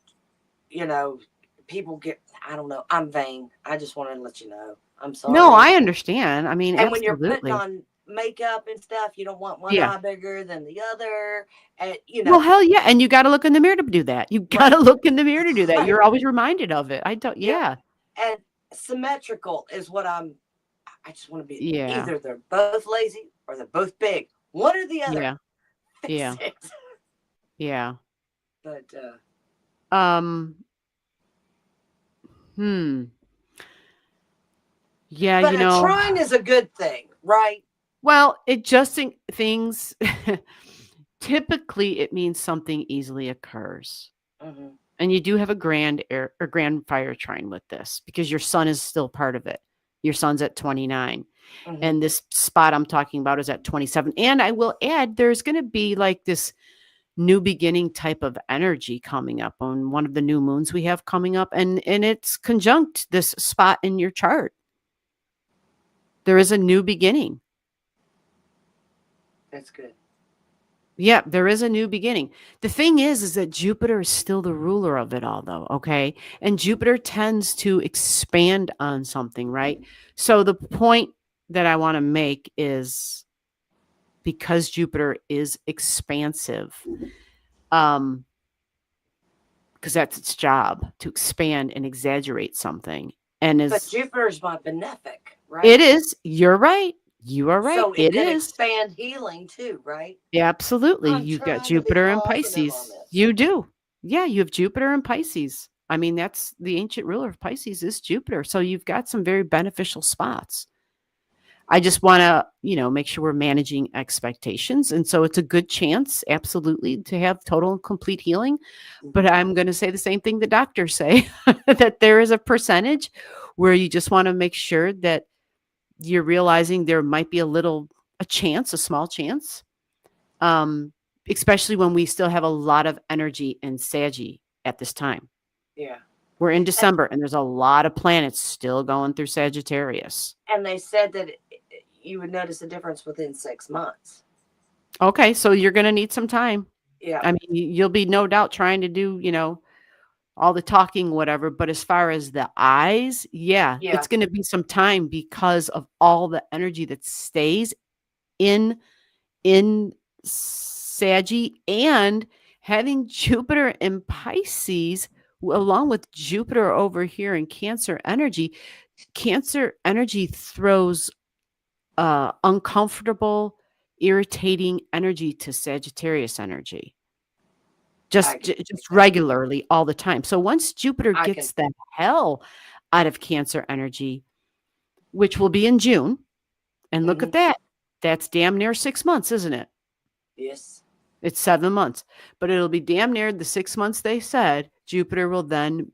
people get, I don't know, I'm vain. I just wanted to let you know. I'm sorry. No, I understand. I mean, and absolutely. when you're putting on makeup and stuff, you don't want one eye bigger than the other. And, Well, hell yeah. And you got to look in the mirror to do that. You got to look in the mirror to do that. You're always reminded of it. Yeah. And symmetrical is what I just want to be. Yeah. Either they're both lazy or they're both big. One or the other. Yeah. Yeah. But, yeah, but a trine is a good thing, right? Well, adjusting things, typically it means something easily occurs. Mm-hmm. And you do have a grand fire trine with this because your sun is still part of it. Your sun's at 29. Mm-hmm. And this spot I'm talking about is at 27. And I will add, there's going to be like this new beginning type of energy coming up on one of the new moons we have coming up. And it's conjunct this spot in your chart. There is a new beginning. That's good. Yeah, there is a new beginning. The thing is that Jupiter is still the ruler of it all, though, okay? And Jupiter tends to expand on something, right? So the point that I want to make is because Jupiter is expansive, because that's its job, to expand and exaggerate something. But Jupiter is my benefic, right? It is. You're right. You are right. So it is. Expand healing too, right? Yeah, absolutely. You've got Jupiter and Pisces. You do. Yeah, you have Jupiter and Pisces. I mean, that's the ancient ruler of Pisces is Jupiter. So you've got some very beneficial spots. I just want to, make sure we're managing expectations. And so it's a good chance, absolutely, to have total and complete healing. But I'm going to say the same thing the doctors say, that there is a percentage where you just want to make sure that you're realizing there might be a small chance, especially when we still have a lot of energy in Saggy at this time. Yeah. We're in December, and there's a lot of planets still going through Sagittarius. And they said that you would notice a difference within 6 months. Okay, so you're going to need some time. Yeah. I mean, you'll be no doubt trying to do, all the talking, whatever. But as far as the eyes, yeah, Yeah. it's going to be some time because of all the energy that stays in Saggy, and having Jupiter in Pisces along with Jupiter over here in Cancer energy. Cancer energy throws uncomfortable, irritating energy to Sagittarius energy. I can see Just that. regularly all the time. So once Jupiter I can. gets the hell out of Cancer energy, which will be in June, and look at Mhm. that. That's damn near 6 months, isn't it? Yes. It's 7 months, but it'll be damn near the 6 months they said. Jupiter will then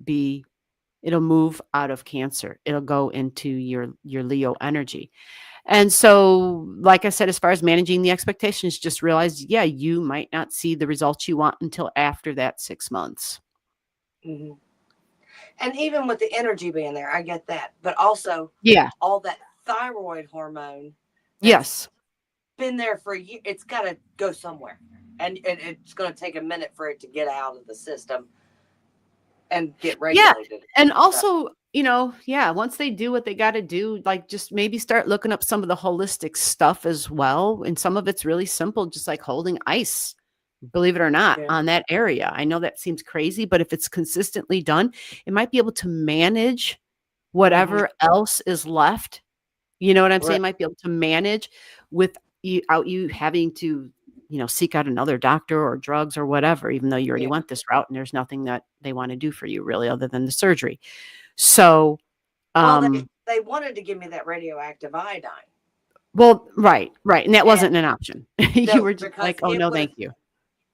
it'll move out of Cancer. It'll go into your Leo energy. And so, like I said, as far as managing the expectations, just realize, yeah, you might not see the results you want until after that 6 months. Hmm. And even with the energy being there, I get that. But also, Yeah. all that thyroid hormone that's Yes. been there for a year, it's got to go somewhere. And it's going to take a minute for it to get out of the system and get Yeah. regulated. And So, also, yeah, once they do what they got to do, like just maybe start looking up some of the holistic stuff as well. And some of it's really simple, just like holding ice, believe it or not, yeah. on that area. I know that seems crazy, but if it's consistently done, it might be able to manage whatever else is left. You know what I'm saying? Right. Might be able to manage without you having to, seek out another doctor or drugs or whatever, even though you already Yeah. went this route and there's nothing that they want to do for you really other than the surgery. So, Well, um, they wanted to give me that radioactive iodine. well, right. And that And wasn't an option. You no, were just because like, oh no, thank you.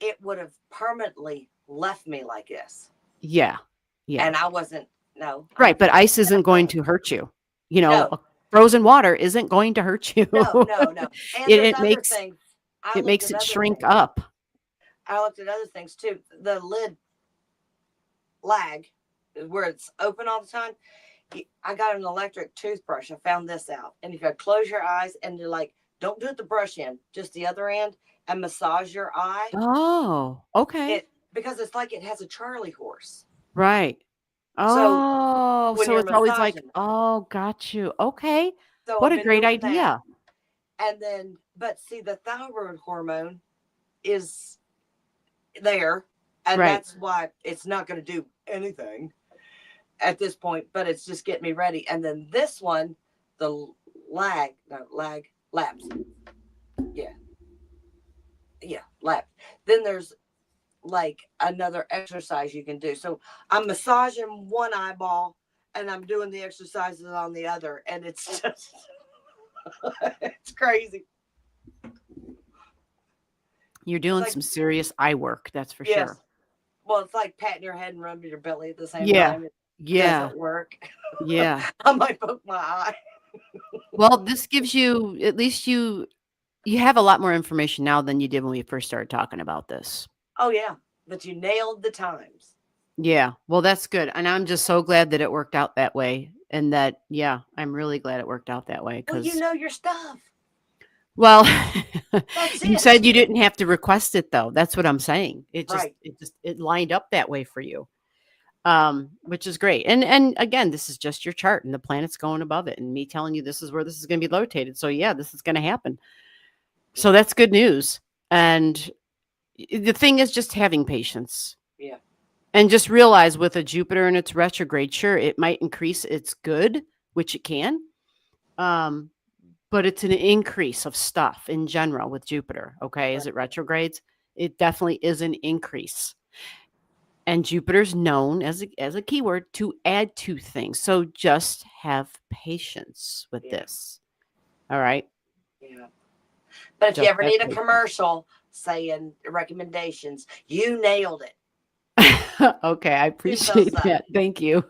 it would have permanently left me like this. Yeah. Yeah. And I wasn't, no. Right. But ice I'm isn't going to hurt you. no, Frozen water isn't going to hurt you. no. And it, there's it other makes things. I it looked makes at it other shrink things. up. I looked at other things too. The lid lag, where it's open all the time. I got an electric toothbrush. I found this out. And if you close your eyes and you're like, don't do it the brush end, just the other end, and massage your eye, Oh, okay. because it's like it has a Charlie horse. Right. So Oh, when so you're it's always like, massaging, oh, got you. Okay. so What I've a been great doing that. idea. And then, but see, the thyroid hormone is there, and Right. that's why it's not going to do anything at this point, but it's just getting me ready. And then this one, the labs. Yeah, labs. Then there's like another exercise you can do. So I'm massaging one eyeball and I'm doing the exercises on the other, and it's just, it's crazy. You're It's doing like, some serious eye work, that's for yes. sure. Well, it's like patting your head and rubbing your belly at the same Yeah. time. It Yeah. doesn't work. Yeah. I might poke my eye. Well, this gives you at least you have a lot more information now than you did when we first started talking about this. Oh, yeah. But you nailed the times. Yeah. Well, that's good. And I'm just so glad that it worked out that way. And that, yeah, I'm really glad it worked out that way Well, you because, know your stuff. well, That's you it. said you didn't have to request it though. That's what I'm saying. Right. It lined up that way for you. Which is great. And again, this is just your chart and the planet's going above it and me telling you this is where this is going to be located. So yeah, this is going to happen. So that's good news. And the thing is just having patience. Yeah. And just realize with a Jupiter in its retrograde, sure, it might increase its good, which it can. But it's an increase of stuff in general with Jupiter. Okay. As Right. it retrogrades, it definitely is an increase. And Jupiter's known as a keyword to add to things. So just have patience with Yeah. this. All right. Yeah. But if you Just ever have need a patience. commercial saying recommendations, you nailed it. Okay, I You're so appreciate sorry. that. Thank you.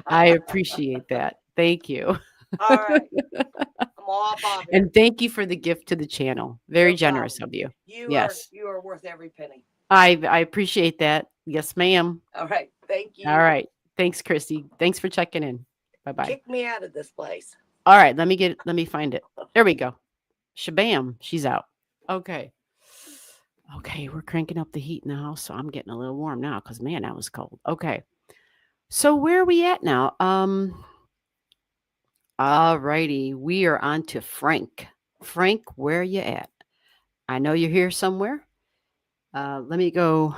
I appreciate that. Thank you. All right. I'm all up on it. And thank you for the gift to the channel. Very No generous problem. of you. You Yes. are worth every penny. I appreciate that. Yes, ma'am. All right. Thank you. All right. Thanks, Christy. Thanks for checking in. Bye-bye. Kick me out of this place. All right, let me find it. There we go. Shabam, she's out. Okay. Okay, we're cranking up the heat in the house, so I'm getting a little warm now because man, that was cold. Okay. So where are we at now? Alrighty, we are on to Frank. Frank, where are you at? I know you're here somewhere. Let me go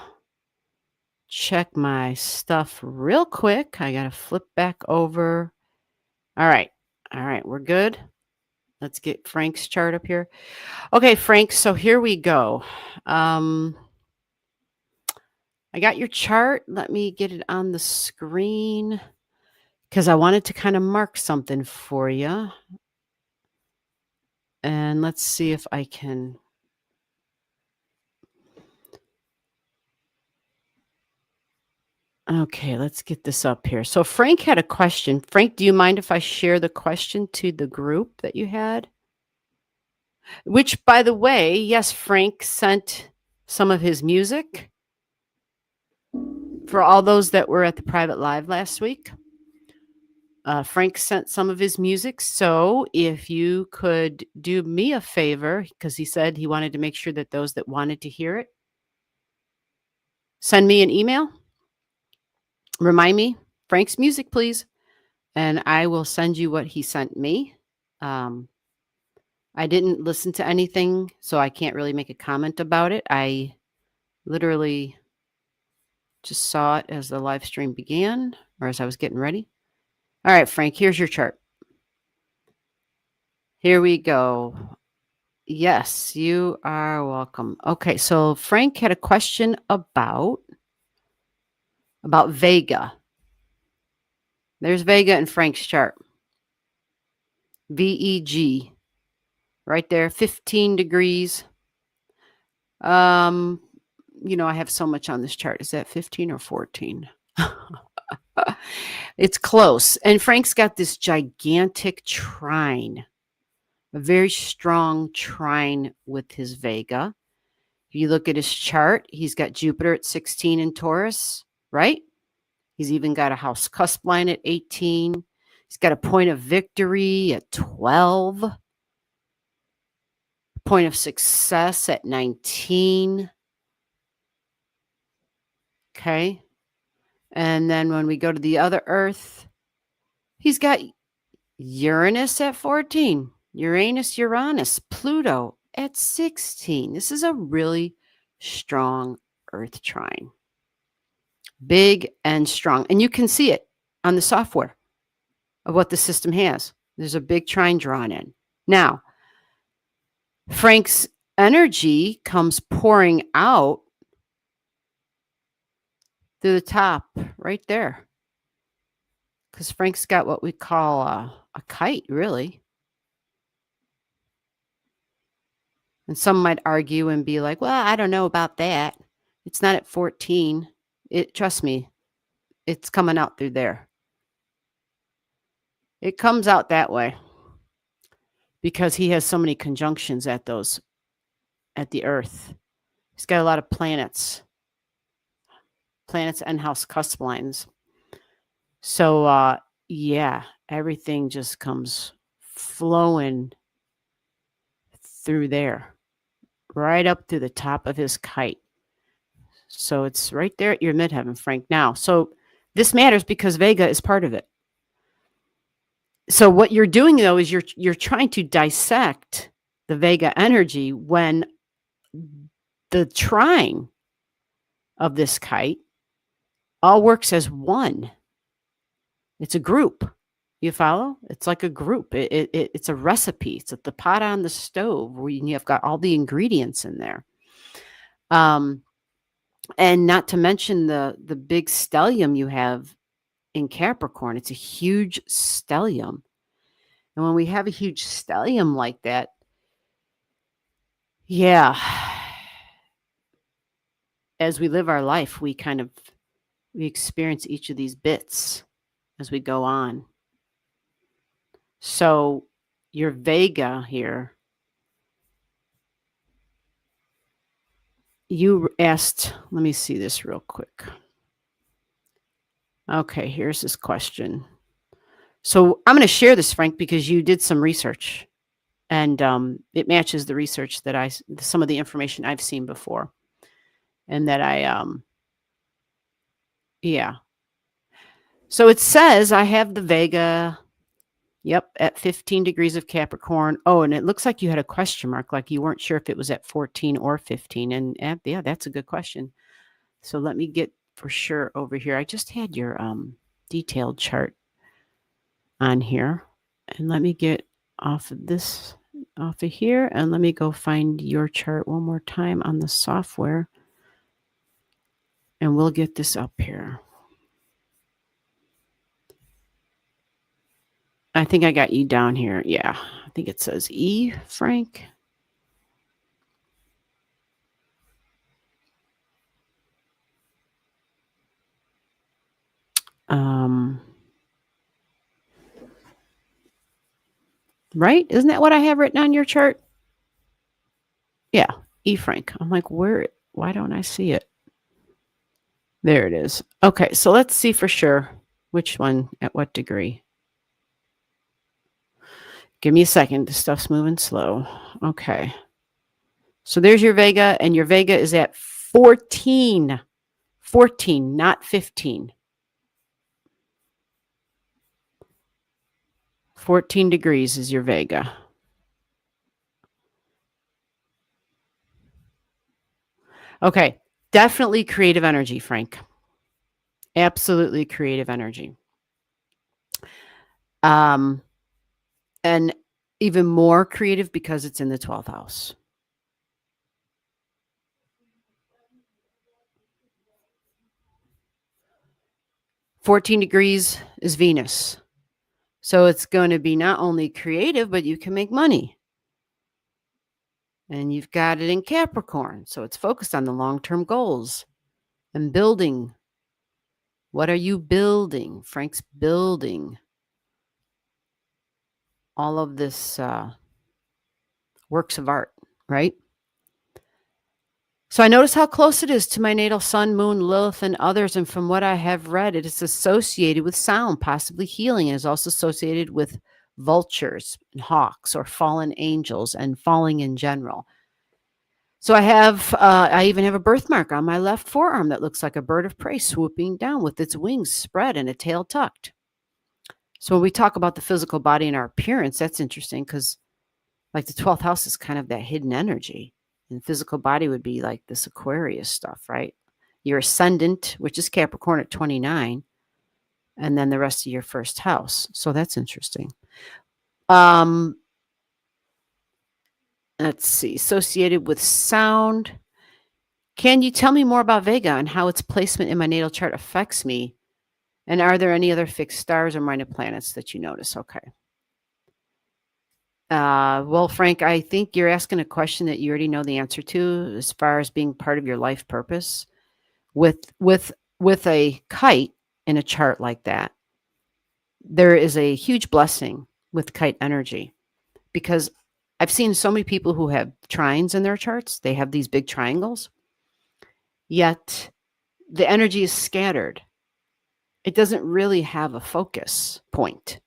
check my stuff real quick. I gotta flip back over. All right. All right, we're good. Let's get Frank's chart up here. Okay, Frank, so here we go. I got your chart. Let me get it on the screen because I wanted to kind of mark something for you. And let's see if I can. Okay, let's get this up here. So Frank had a question. Frank, do you mind if I share the question to the group that you had? Which, by the way, yes, Frank sent some of his music for all those that were at the private live last week. Frank sent some of his music. So if you could do me a favor, because he said he wanted to make sure that those that wanted to hear it, send me an email. Remind me, Frank's music, please. And I will send you what he sent me. I didn't listen to anything, so I can't really make a comment about it. I literally just saw it as the live stream began or as I was getting ready. All right, Frank, here's your chart. Here we go. Yes, you are welcome. Okay, so Frank had a question about Vega. There's Vega in Frank's chart. VEG. Right there, 15 degrees. I have so much on this chart. Is that 15 or 14? It's close. And Frank's got this gigantic trine, a very strong trine with his Vega. If you look at his chart, he's got Jupiter at 16 in Taurus, right? He's even got a house cusp line at 18. He's got a point of victory at 12. Point of success at 19. Okay. And then when we go to the other Earth, he's got Uranus at 14. Uranus, Pluto at 16. This is a really strong Earth trine. Big and strong. And you can see it on the software of what the system has. There's a big trine drawn in. Now, Frank's energy comes pouring out through the top right there. Because Frank's got what we call a kite, really. And some might argue and be like, well, I don't know about that. It's not at 14. Trust me, it's coming out through there. It comes out that way because he has so many conjunctions at the Earth. He's got a lot of planets and house cusp lines. So, yeah, everything just comes flowing through there, right up to the top of his kite. So it's right there at your midheaven, Frank. Now, so this matters because Vega is part of it. So what you're doing, though, is you're trying to dissect the Vega energy when the trine of this kite all works as one. It's a group. You follow? It's like a group. It's a recipe. It's at the pot on the stove where you have got all the ingredients in there. And not to mention the big stellium you have in Capricorn. It's a huge stellium. And when we have a huge stellium like that, yeah, as we live our life, we experience each of these bits as we go on. So your Vega here, you asked, let me see this real quick. Okay, here's this question. So I'm going to share this, Frank, because you did some research and it matches the research that some of the information I've seen before. and that yeah. So it says I have the Vega, yep, at 15 degrees of Capricorn. Oh, and it looks like you had a question mark, like you weren't sure if it was at 14 or 15. And yeah, that's a good question. So let me get for sure over here. I just had your detailed chart on here. And let me get off of here, and let me go find your chart one more time on the software. And we'll get this up here. I think I got E down here. Yeah, I think it says E, Frank. Right? Isn't that what I have written on your chart? Yeah, E Frank. I'm like, why don't I see it? There it is. Okay, so let's see for sure which one at what degree. Give me a second. The stuff's moving slow. Okay. So there's your Vega, and your Vega is at 14. 14, not 15. 14 degrees is your Vega. Okay, definitely creative energy, Frank. Absolutely creative energy. And even more creative because it's in the 12th house. "14 degrees is Venus. So it's going to be not only creative, but you can make money. And you've got it in Capricorn. So it's focused on the long-term goals and building. What are you building? Frank's building all of this works of art, right? So I notice how close it is to my natal sun, moon, Lilith, and others. And from what I have read, it is associated with sound, possibly healing, and is also associated with vultures and hawks or fallen angels and falling in general. So I even have a birthmark on my left forearm that looks like a bird of prey swooping down with its wings spread and a tail tucked. So when we talk about the physical body and our appearance, that's interesting because like the 12th house is kind of that hidden energy. And physical body would be like this Aquarius stuff, right? Your ascendant, which is Capricorn at 29, and then the rest of your first house. So that's interesting. Let's see, associated with sound. Can you tell me more about Vega and how its placement in my natal chart affects me? And are there any other fixed stars or minor planets that you notice? Okay. Well, Frank, I think you're asking a question that you already know the answer to as far as being part of your life purpose. With a kite in a chart like that, there is a huge blessing with kite energy because I've seen so many people who have trines in their charts. They have these big triangles, yet the energy is scattered. It doesn't really have a focus point.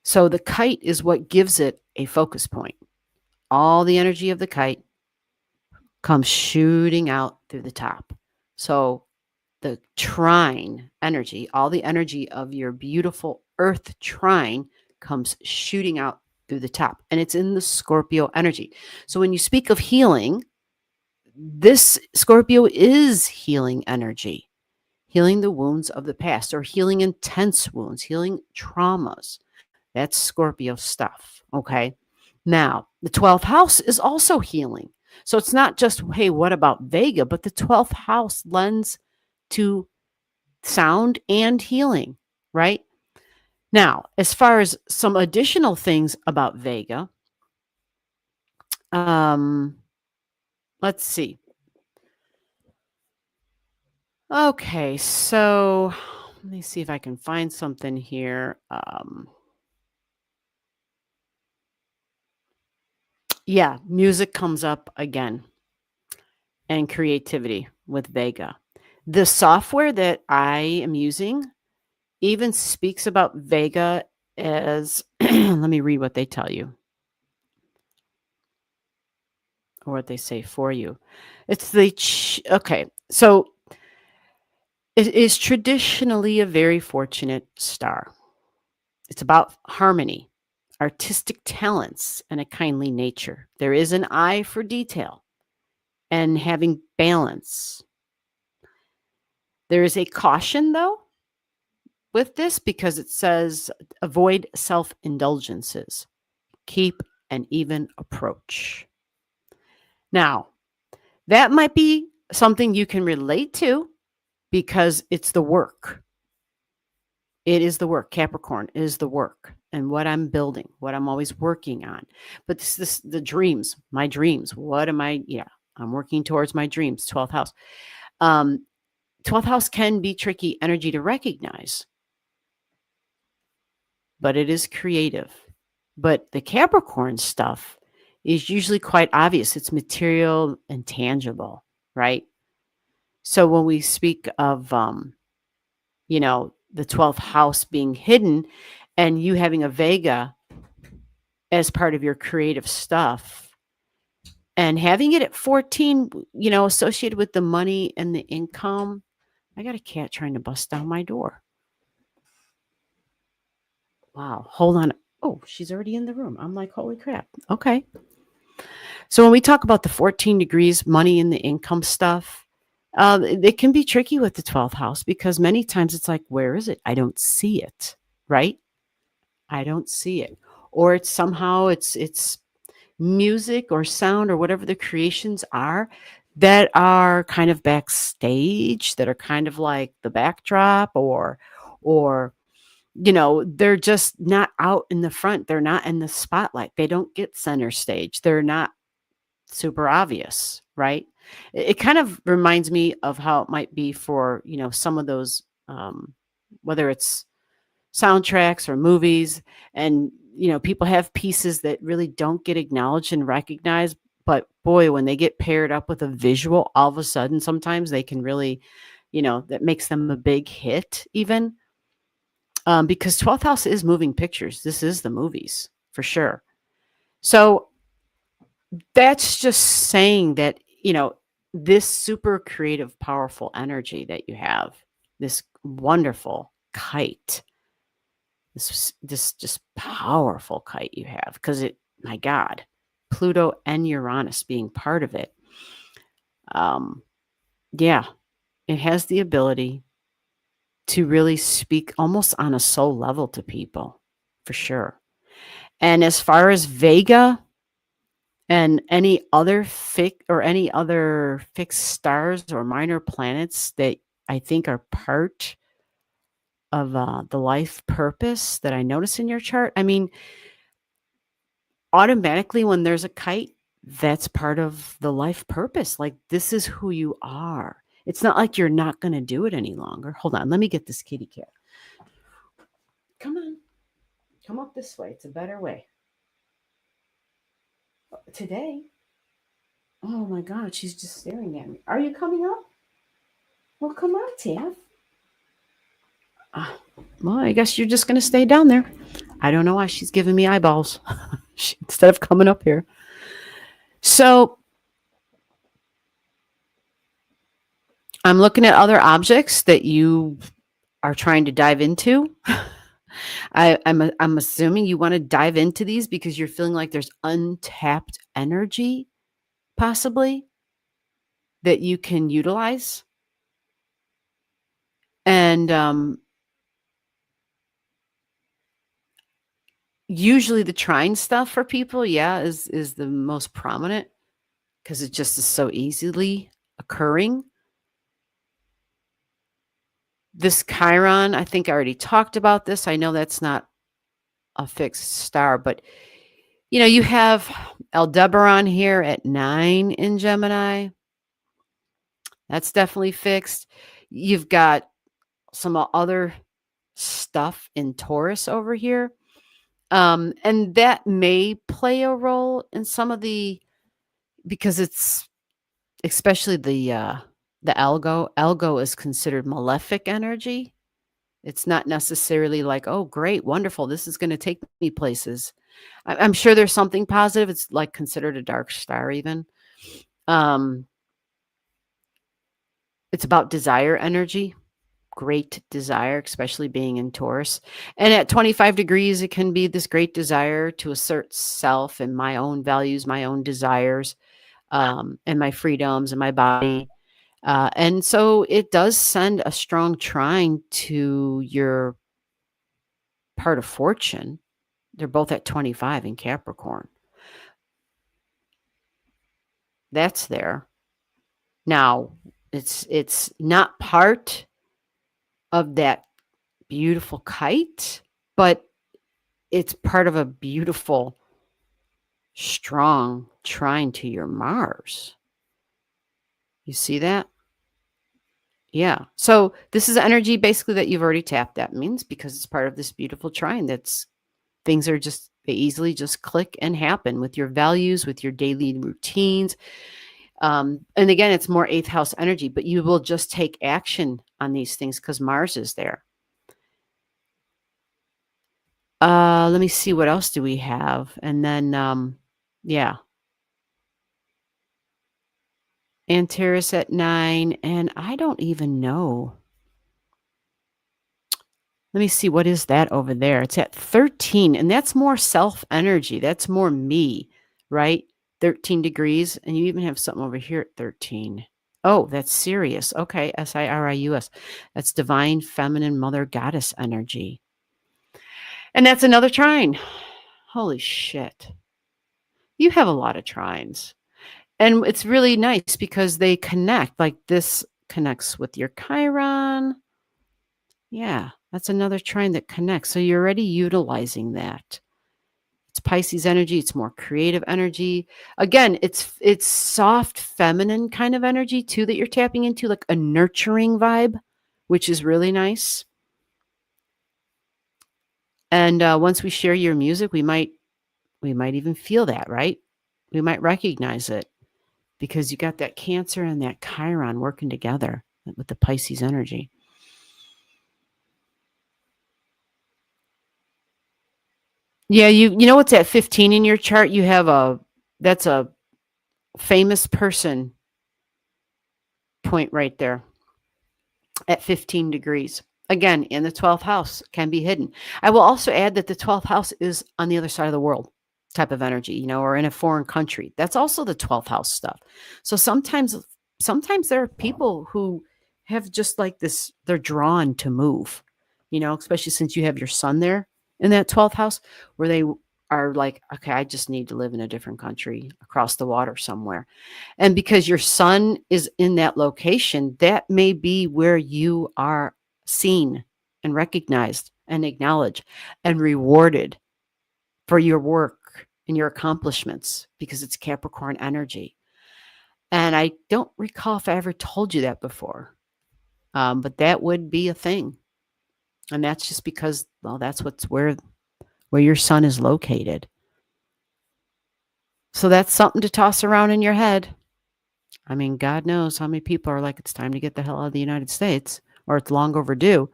So the kite is what gives it a focus point. All the energy of the kite comes shooting out through the top. So the trine energy, all the energy of your beautiful earth trine comes shooting out through the top. And it's in the Scorpio energy. So when you speak of healing, this Scorpio is healing energy, healing the wounds of the past or healing intense wounds, healing traumas. That's Scorpio stuff. Okay. Now, the 12th house is also healing. So it's not just, hey, what about Vega? But the 12th house lends to sound and healing, right? Now, as far as some additional things about Vega, let's see. Okay, so let me see if I can find something here. Yeah, music comes up again and creativity with Vega. The software that I am using even speaks about Vega as, let me read what they tell you or what they say for you. It's okay. So it is traditionally a very fortunate star. It's about harmony, artistic talents, and a kindly nature. There is an eye for detail and having balance. There is a caution, though, with this because it says avoid self indulgences, keep an even approach. Now, that might be something you can relate to because it's the work. It is the work. Capricorn is the work and what I'm building, what I'm always working on. But this the dreams, my dreams. What am I? Yeah, I'm working towards my dreams. 12th house. Um, 12th house can be tricky energy to recognize, but it is creative. But the Capricorn stuff is usually quite obvious. It's material and tangible, right? So when we speak of, the 12th house being hidden and you having a Vega as part of your creative stuff and having it at 14, associated with the money and the income. I got a cat trying to bust down my door. Wow. Hold on. Oh, she's already in the room. I'm like, holy crap. Okay. So when we talk about the 14 degrees, money and the income stuff, it can be tricky with the 12th house because many times it's like, where is it? I don't see it, right? I don't see it. Or it's somehow it's music or sound or whatever the creations are that are kind of backstage, that are kind of like the backdrop or they're just not out in the front. They're not in the spotlight. They don't get center stage. They're not super obvious, right? It kind of reminds me of how it might be for, some of those, whether it's soundtracks or movies, and, people have pieces that really don't get acknowledged and recognized. But boy, when they get paired up with a visual, all of a sudden, sometimes they can really, that makes them a big hit, even because 12th house is moving pictures. This is the movies for sure. So that's just saying that, this super creative, powerful energy that you have, this wonderful kite, this just powerful kite you have, because my God, Pluto and Uranus being part of it. Yeah, it has the ability to really speak almost on a soul level to people, for sure. And as far as Vega, and any other fixed stars or minor planets that I think are part of the life purpose that I notice in your chart. I mean, automatically when there's a kite, that's part of the life purpose. Like, this is who you are. It's not like you're not going to do it any longer. Hold on. Let me get this kitty cat. Come on. Come up this way. It's a better way. Today. Oh my God, she's just staring at me. Are you coming up? Well, come on, Tiff. Well, I guess you're just going to stay down there. I don't know why she's giving me eyeballs instead of coming up here. So I'm looking at other objects that you are trying to dive into. I'm assuming you want to dive into these because you're feeling like there's untapped energy, possibly, that you can utilize. And usually the trine stuff for people, is the most prominent because it just is so easily occurring. This Chiron, I think I already talked about this. I know that's not a fixed star, but you have Aldebaran here at 9 in Gemini. That's definitely fixed. You've got some other stuff in Taurus over here. And that may play a role in some of because it's especially the algo. Algo is considered malefic energy. It's not necessarily like, oh, great, wonderful, this is going to take me places. I'm sure there's something positive. It's like considered a dark star even. It's about desire energy, great desire, especially being in Taurus. And at 25 degrees, it can be this great desire to assert self and my own values, my own desires, and my freedoms and my body. And so it does send a strong trine to your part of fortune. They're both at 25 in Capricorn. That's there. Now, it's not part of that beautiful kite, but it's part of a beautiful, strong trine to your Mars. You see that? Yeah. So this is energy basically that you've already tapped. That means because it's part of this beautiful trine that's things are just they easily just click and happen with your values, with your daily routines. And again, it's more eighth house energy, but you will just take action on these things because Mars is there. Let me see, what else do we have? And then, yeah. Antares at 9, and I don't even know. Let me see, what is that over there? It's at 13, and that's more self energy. That's more me, right? 13 degrees, and you even have something over here at 13. Oh, that's Sirius. Okay, Sirius. That's divine feminine mother goddess energy. And that's another trine. Holy shit. You have a lot of trines. And it's really nice because they connect. Like this connects with your Chiron. Yeah, that's another trine that connects. So you're already utilizing that. It's Pisces energy. It's more creative energy. Again, it's soft, feminine kind of energy too that you're tapping into, like a nurturing vibe, which is really nice. And once we share your music, we might even feel that, right? We might recognize it because you got that Cancer and that Chiron working together with the Pisces energy. Yeah, you know what's at 15 in your chart? You have that's a famous person point right there at 15 degrees. Again, in the 12th house, can be hidden. I will also add that the 12th house is on the other side of the world type of energy, or in a foreign country. That's also the 12th house stuff. So sometimes there are people who have just like this, they're drawn to move, especially since you have your sun there in that 12th house where they are like, okay, I just need to live in a different country across the water somewhere. And because your sun is in that location, that may be where you are seen and recognized and acknowledged and rewarded for your work and your accomplishments because it's Capricorn energy. And I don't recall if I ever told you that before, but that would be a thing. And that's just because, well, that's where your sun is located. So that's something to toss around in your head. I mean, God knows how many people are like, it's time to get the hell out of the United States, or it's long overdue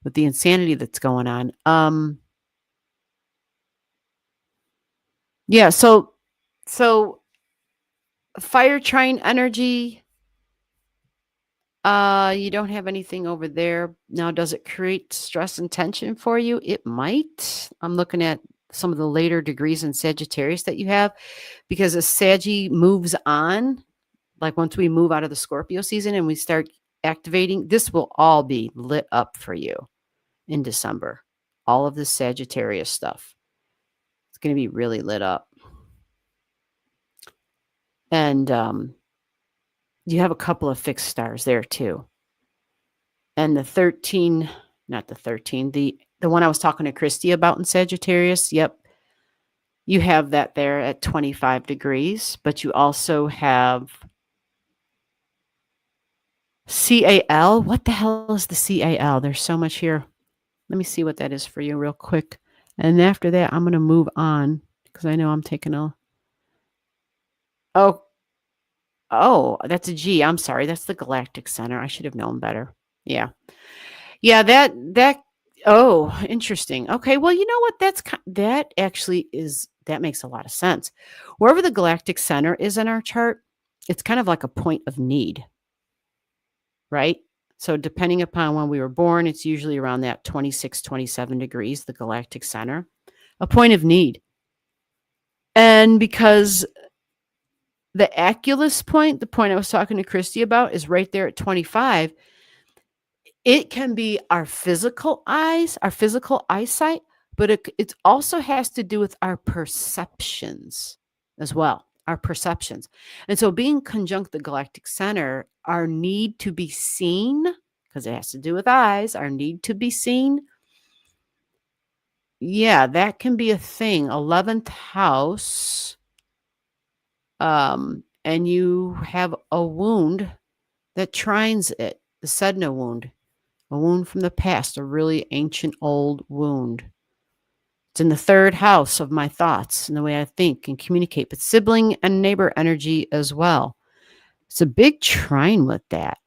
with the insanity that's going on. Yeah, so fire trine energy, you don't have anything over there. Now, does it create stress and tension for you? It might. I'm looking at some of the later degrees in Sagittarius that you have, because as Saggy moves on, like once we move out of the Scorpio season and we start activating, this will all be lit up for you in December. All of this Sagittarius stuff. It's going to be really lit up. And you have a couple of fixed stars there too. And the 13, not the 13, the one I was talking to Christy about in Sagittarius, yep. You have that there at 25 degrees, but you also have CAL. What the hell is the CAL? There's so much here. Let me see what that is for you real quick. And after that, I'm going to move on because I know I'm taking a... Oh, that's a G. I'm sorry. That's the Galactic Center. I should have known better. Yeah. Yeah, that oh, interesting. Okay, well, you know what? That actually is, that makes a lot of sense. Wherever the Galactic Center is in our chart, it's kind of like a point of need. right? So depending upon when we were born, it's usually around that 26, 27 degrees, the galactic center, a point of need. And because the Oculus point, the point I was talking to Christy about, is right there at 25, it can be our physical eyes, our physical eyesight, but it also has to do with our perceptions as well, our perceptions. And so being conjunct the galactic center, our need to be seen, because it has to do with eyes, our need to be seen. Yeah, that can be a thing. 11th house, and you have a wound that trines it, the Sedna wound, a wound from the past, a really ancient old wound. It's in the 3rd house of my thoughts and the way I think and communicate, but sibling and neighbor energy as well. It's a big trine with that,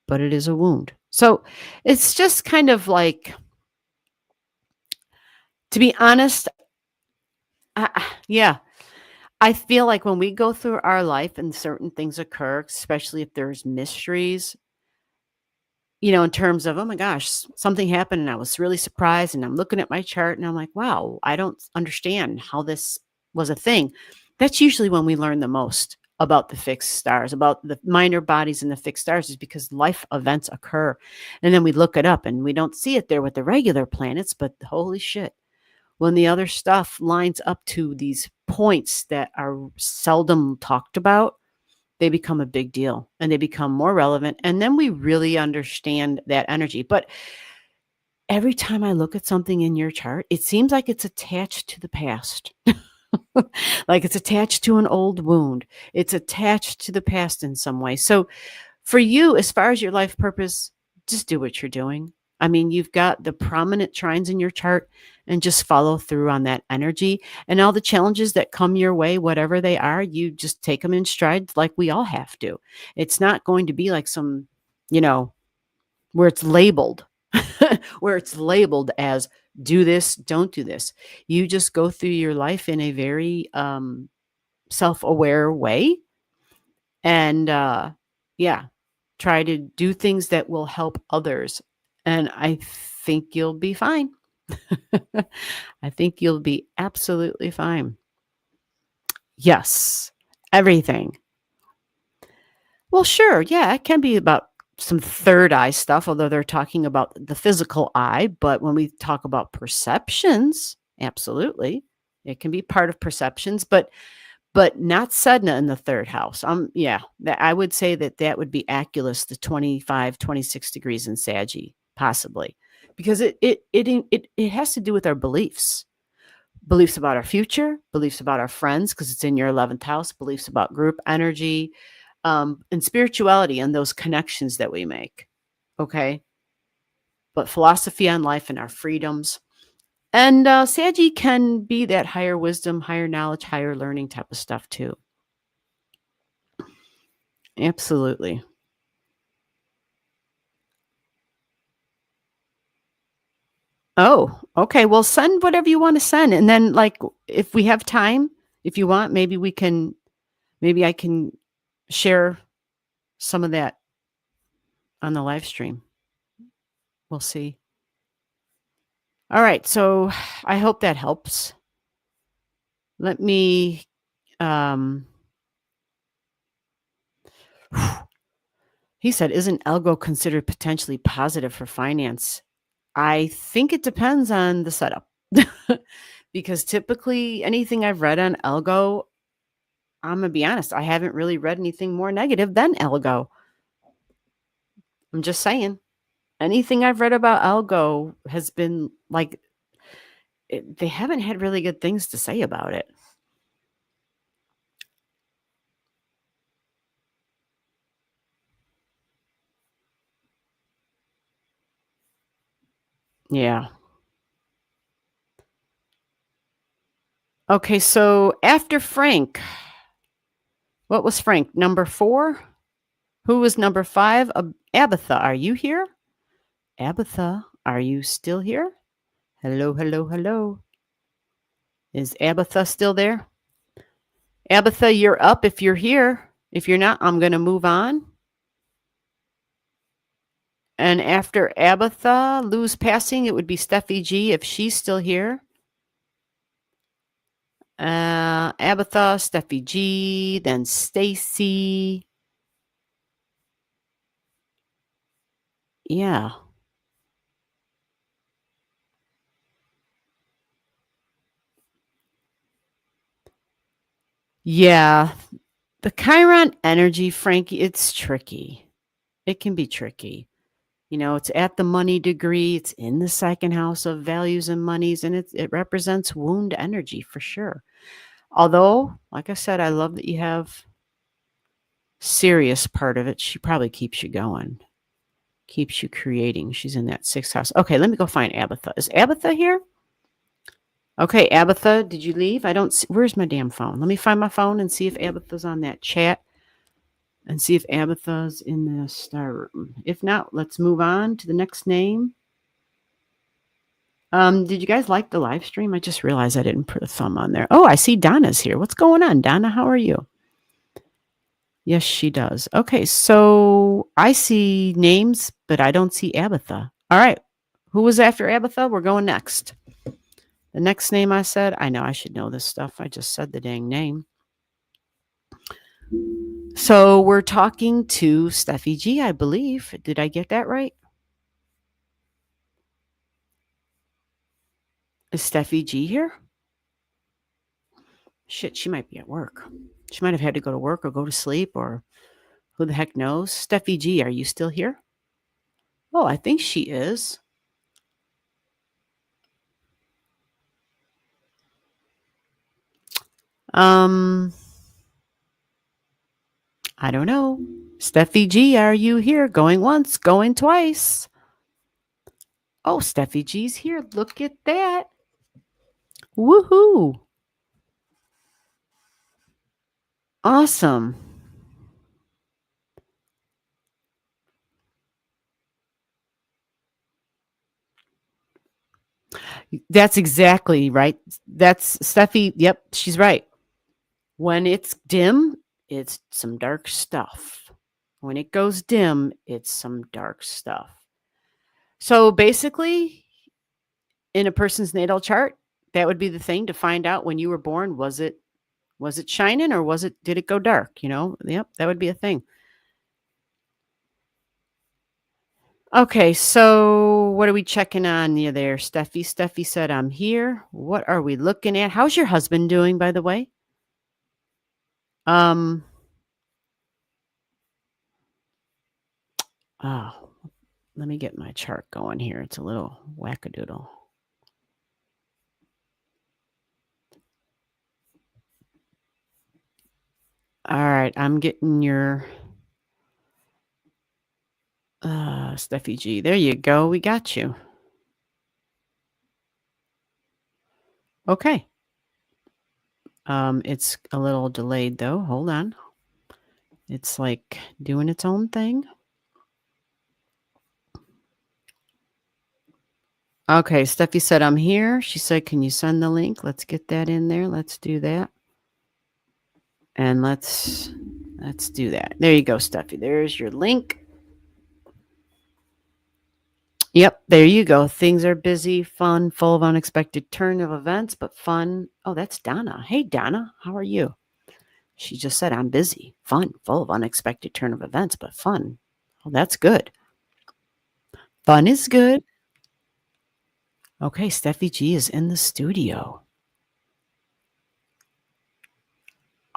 but it is a wound. So it's just kind of like, to be honest, yeah, I feel like when we go through our life and certain things occur, especially if there's mysteries, in terms of, oh my gosh, something happened and I was really surprised and I'm looking at my chart and I'm like, wow, I don't understand how this was a thing. That's usually when we learn the most about the fixed stars, about the minor bodies and the fixed stars, is because life events occur. And then we look it up and we don't see it there with the regular planets, but holy shit, when the other stuff lines up to these points that are seldom talked about, they become a big deal and they become more relevant. And then we really understand that energy. But every time I look at something in your chart, it seems like it's attached to the past. Like it's attached to an old wound. It's attached to the past in some way. So for you, as far as your life purpose, just do what you're doing. I mean, you've got the prominent trines in your chart, and just follow through on that energy. And all the challenges that come your way, whatever they are, you just take them in stride like we all have to. It's not going to be like some, where it's labeled, where it's labeled as do this, don't do this. You just go through your life in a very self-aware way. And yeah, try to do things that will help others. And I think you'll be fine. I think you'll be absolutely fine. Yes, everything. Well, sure. Yeah, it can be about some third eye stuff, although they're talking about the physical eye. But when we talk about perceptions, absolutely, it can be part of perceptions, but not Sedna in the 3rd house. Yeah, I would say that would be Oculus, the 25, 26 degrees in Saggy, possibly, because it has to do with our beliefs about our future, beliefs about our friends, because it's in your 11th house, beliefs about group energy, and spirituality and those connections that we make. Okay. But philosophy on life and our freedoms. And Saggy can be that higher wisdom, higher knowledge, higher learning type of stuff too. Absolutely. Oh, okay. Well, send whatever you want to send. And then, like, if we have time, if you want, maybe I can share some of that on the live stream. We'll see. All right. So I hope that helps. Let me, he said, isn't algo considered potentially positive for finance? I think it depends on the setup. Because typically anything I've read on algo, I'm going to be honest, I haven't really read anything more negative than algo. I'm just saying. Anything I've read about algo has been like, they haven't had really good things to say about it. Yeah. Okay, so after Frank, what was Frank? Number 4? Who was number 5? Abatha, are you here? Abatha, are you still here? Hello, hello, hello. Is Abatha still there? Abatha, you're up if you're here. If you're not, I'm going to move on. And after Abatha, Lou's passing, it would be Steffi G if she's still here. Abatha, Steffi G, then Stacy. Yeah. Yeah. The Chiron energy, Frankie, it's tricky. It can be tricky. You know, it's at the money degree, it's in the second house of values and monies, and it represents wound energy for sure. Although, like I said, I love that you have serious part of it. She probably keeps you going, keeps you creating. She's in that sixth house. Okay, let me go find Abatha. Is Abatha here? Okay, Abatha, did you leave? I don't see. Where's my damn phone? Let me find my phone and see if Abatha's on that chat and see if Abatha's in the star room. If not, let's move on to the next name. Did you guys like the live stream? I just realized I didn't put a thumb on there. Oh, I see Donna's here. What's going on, Donna? How are you? Yes, she does. Okay, so I see names, but I don't see Abatha. All right. Who was after Abatha? We're going next. The next name I said, I know I should know this stuff. I just said the dang name. So we're talking to Steffi G, I believe. Did I get that right? Is Steffi G here? Shit, she might be at work. She might have had to go to work or go to sleep or who the heck knows? Steffi G, are you still here? Oh, I think she is. I don't know. Steffi G, are you here? Going once, going twice. Oh, Steffi G's here. Look at that. Woohoo. Awesome. That's exactly right. That's Steffi. Yep, she's right. When it's dim, it's some dark stuff. When it goes dim, it's some dark stuff. So basically, in a person's natal chart, that would be the thing to find out when you were born. Was it shining or did it go dark? You know, yep, that would be a thing. Okay, so what are we checking on you there, Steffi? Steffi said, I'm here. What are we looking at? How's your husband doing, by the way? Oh, let me get my chart going here. It's a little wackadoodle. All right, I'm getting your Steffi G. There you go. We got you. Okay. It's a little delayed though. Hold on. It's like doing its own thing. Okay, Steffi said, I'm here. She said, can you send the link? Let's get that in there. Let's do that. And let's do that. There you go, Steffi. There's your link. Yep, there you go. Things are busy, fun, full of unexpected turn of events, but fun. Oh, that's Donna. Hey, Donna, how are you? She just said, I'm busy, fun, full of unexpected turn of events, but fun. Oh, that's good. Fun is good. Okay, Steffi G is in the studio.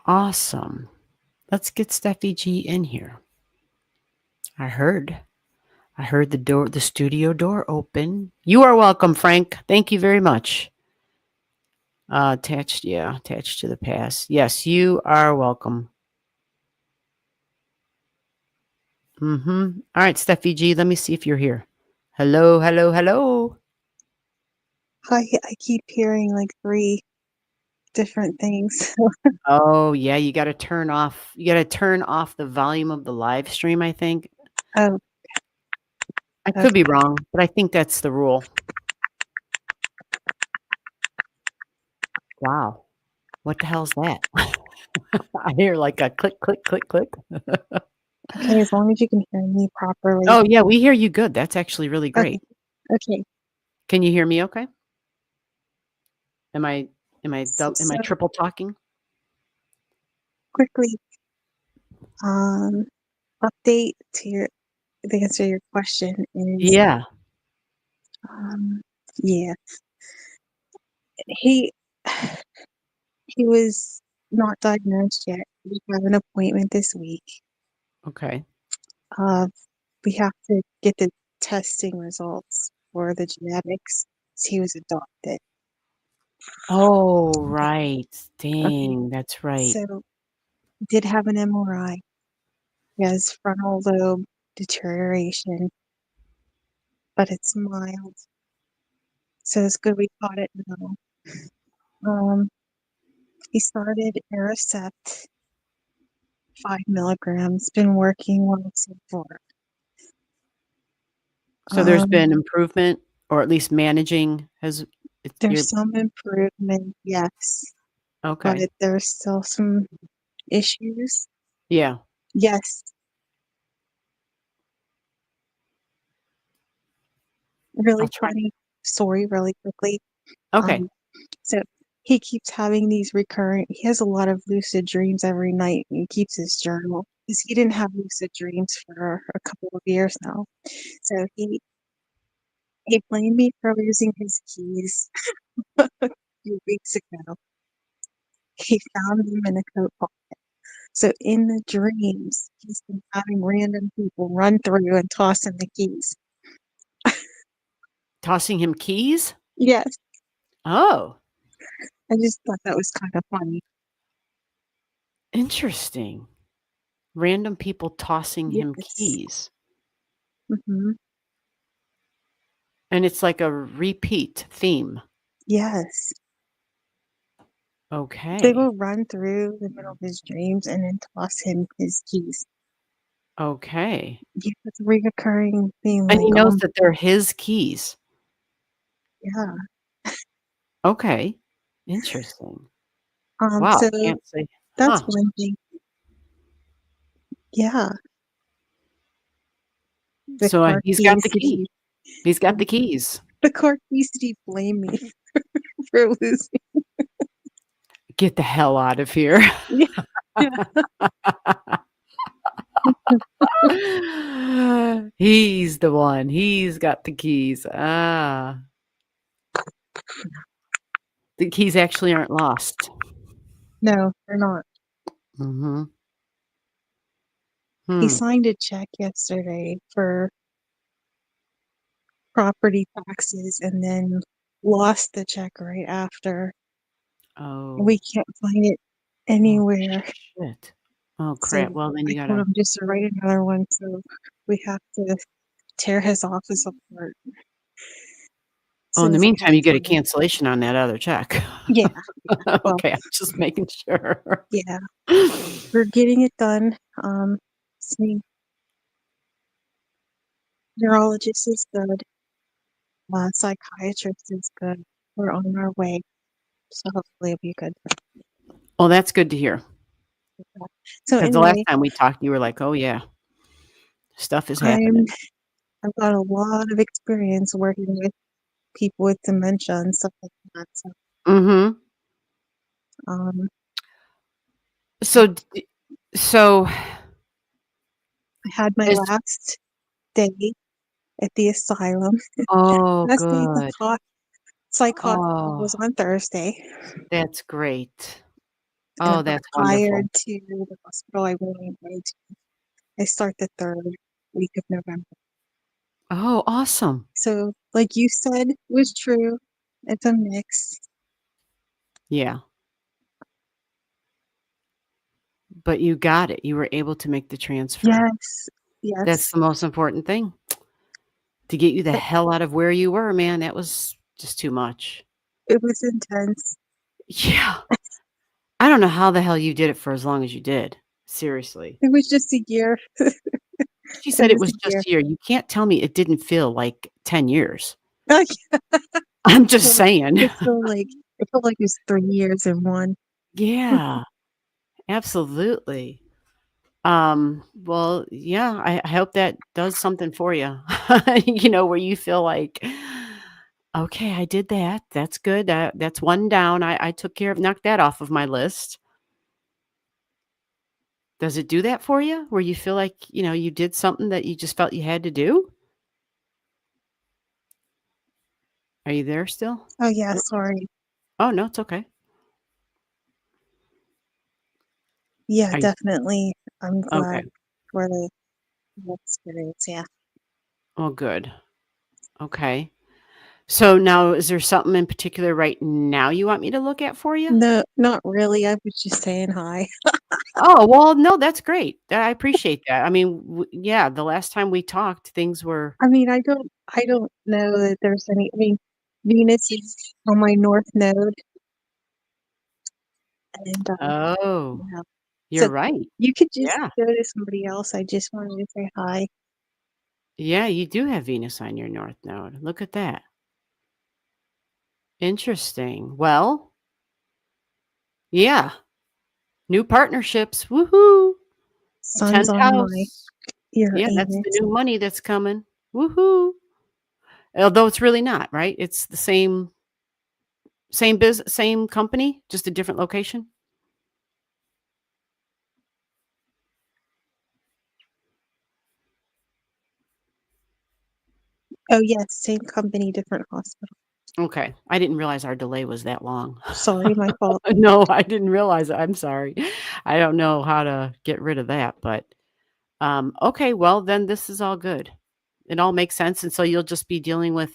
Awesome. Let's get Steffi G in here. I heard the studio door open. You are welcome, Frank. Thank you very much. Attached to the past. Yes, you are welcome. All right, Steffi G, let me see if you're here. Hello, hello, hello. Hi, I keep hearing like 3 different things. Oh, yeah, you got to turn off the volume of the live stream, I think. Oh, I could be wrong, but I think that's the rule. Wow. What the hell's that? I hear like a click, click, click, click. Okay, as long as you can hear me properly. Oh, yeah, we hear you good. That's actually really Okay. great. Okay. Can you hear me okay? Am I So, triple talking? quickly, update to the answer to your question is, Yeah. yeah, he he was not diagnosed yet. We have an appointment this week. Okay. We have to get the testing results for the genetics. He was adopted. Oh, Okay. right. Okay. Dang, that's right. So did have an MRI. He has frontal lobe deterioration, but it's mild. So it's good we caught it now. He started Aricept, 5 milligrams. Been working well so far. So there's been improvement, or at least managing has you're There's some improvement, yes, but okay. there's still some issues. Yeah. Yes, I'll really try. funny story, really quickly. Okay. Um, so he keeps having these recurrent. He has a lot of lucid dreams every night, and he keeps his journal because he didn't have lucid dreams for a couple of years now. So he blamed me for losing his keys a few weeks ago. He found them in a coat pocket. So in the dreams, he's been having random people run through and toss him the keys. Tossing him keys? Yes, Oh, I just thought that was kind of funny. interesting. Random people tossing him Yes. keys. Hmm. And it's like a repeat theme. Yes. They Okay. will run through the middle of his dreams and then toss him his keys. Okay. Yeah, it's a reoccurring theme. And he Like, knows that they're his keys. yeah. Okay. Interesting. Wow, So can't say that's huh. one thing. Yeah, the So, car he's got keys the that key. He's got the keys. the car keys that he blamed me for losing. Get the hell out of here. Yeah, yeah. He's the one. He's got the keys. Ah. The keys actually aren't lost. No, they're not. Mhm. He Hmm. signed a check yesterday for property taxes and then lost the check right after. Oh. We can't find it Oh, anywhere. shit. Oh, So crap. Well, then I you told gotta him just to write another one. So we have to tear his office apart as oh, in soon the as I have meantime, you get a time. cancellation on that other check. Yeah. Well, Okay, I'm just making sure. yeah. We're getting it done. Seeing neurologist is good. Psychiatrist is good. We're on our way. So hopefully it'll be good. Well, that's good to hear. So Because the last anyway, time we talked, you were like, "Oh, yeah, stuff is happening." I've got a lot of experience working with people with dementia and stuff like that. So Mhm. um So d so I had my is last day at the asylum. oh, Last day at the good. psych hospital was Oh, on Thursday, that's great. and I Oh, got that's wonderful. hired to the hospital I went to. I start the 3rd week of November. Oh, awesome. So, like you said, was true. It's a mix. Yeah, but you got it. You were able to make the transfer. Yes, That's yes. the most important thing. To get you the hell out of where you were, man, that was just too much. It was intense. Yeah. I don't know how the hell you did it for as long as you did. Seriously. It was just a year. She It said it was was a year. just a year. You can't tell me it didn't feel like 10 years. Oh, I'm just yeah. saying. It felt like it was 3 years in one. Yeah, absolutely. Well, yeah, I hope that does something for you. Where you feel like, okay, I did that. That's good. That's one down. I took care of, knocked that off of my list. Does it do that for you? Where you feel like, you did something that you just felt you had to do? Are you there still? Oh yeah, sorry. Oh, no, it's okay. Yeah, Are you definitely. I'm okay? glad for the experience. Yeah. Oh, good. Okay. So now, is there something in particular right now you want me to look at for you? No, not really. I was just saying hi. Oh, well, no, that's great. I appreciate that. I mean, yeah, the last time we talked, things were. I mean, I don't know that there's any. I mean, Venus is on my north node, and Oh, yeah. So you're right. you could just Yeah. go to somebody else. I just wanted to say hi. Yeah, you do have Venus on your north node. Look at that. Interesting. Well, yeah, new partnerships. Woohoo. Sun's 10th on my house. Yeah, that's the Uranus. new money that's coming. Woohoo. Although it's really not, right? It's the same business, same company, just a different location. Oh yes, same company, different hospital. Okay. I didn't realize our delay was that long. Sorry, my fault. No, I didn't realize it. I'm sorry. I don't know how to get rid of that, but okay, well then this is all good. It all makes sense. And so you'll just be dealing with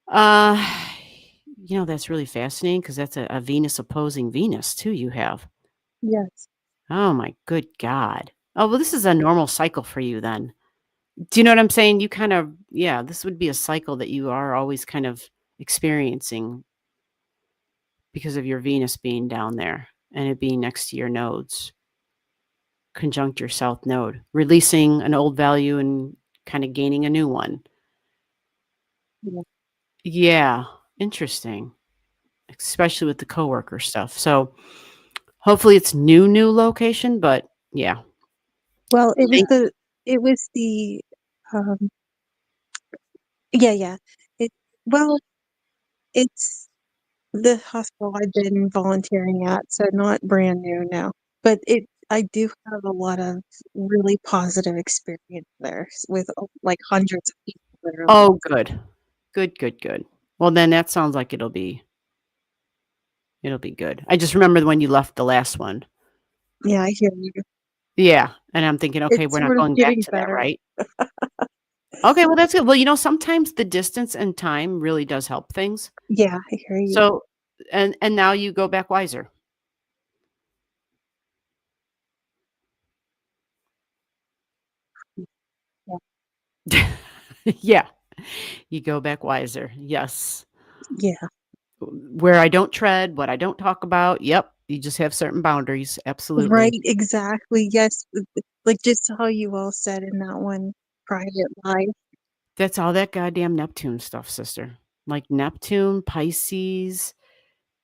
uh that's really fascinating because that's a Venus opposing Venus too you have. Yes. Oh my good God. Oh, well, this is a normal cycle for you then. Do you know what I'm saying? You kind of, yeah, this would be a cycle that you are always kind of experiencing because of your Venus being down there and it being next to your nodes, conjunct your south node, releasing an old value and kind of gaining a new one. Yeah. Yeah, interesting, especially with the coworker stuff. So hopefully it's new location, but yeah. Well, Thank- it was the um yeah. It well, it's the hospital I've been volunteering at, so not brand new now. But I do have a lot of really positive experience there with like hundreds of people literally. Oh, good. Good. Well, then that sounds like it'll be good. I just remember when you left the last one. Yeah, I hear you. Yeah, and I'm thinking, okay, It's we're not sort of going back getting to that, better. right? Okay, well, that's good. Well, sometimes the distance and time really does help things. Yeah, I hear you. So, and now you go back wiser. Yeah. Yeah, you go back wiser. Yes. Yeah. Where I don't tread, what I don't talk about. Yep, you just have certain boundaries. Right, Absolutely. exactly. Yes, like just how you all said in that one private live. That's all that goddamn Neptune stuff, sister. Like Neptune, Pisces,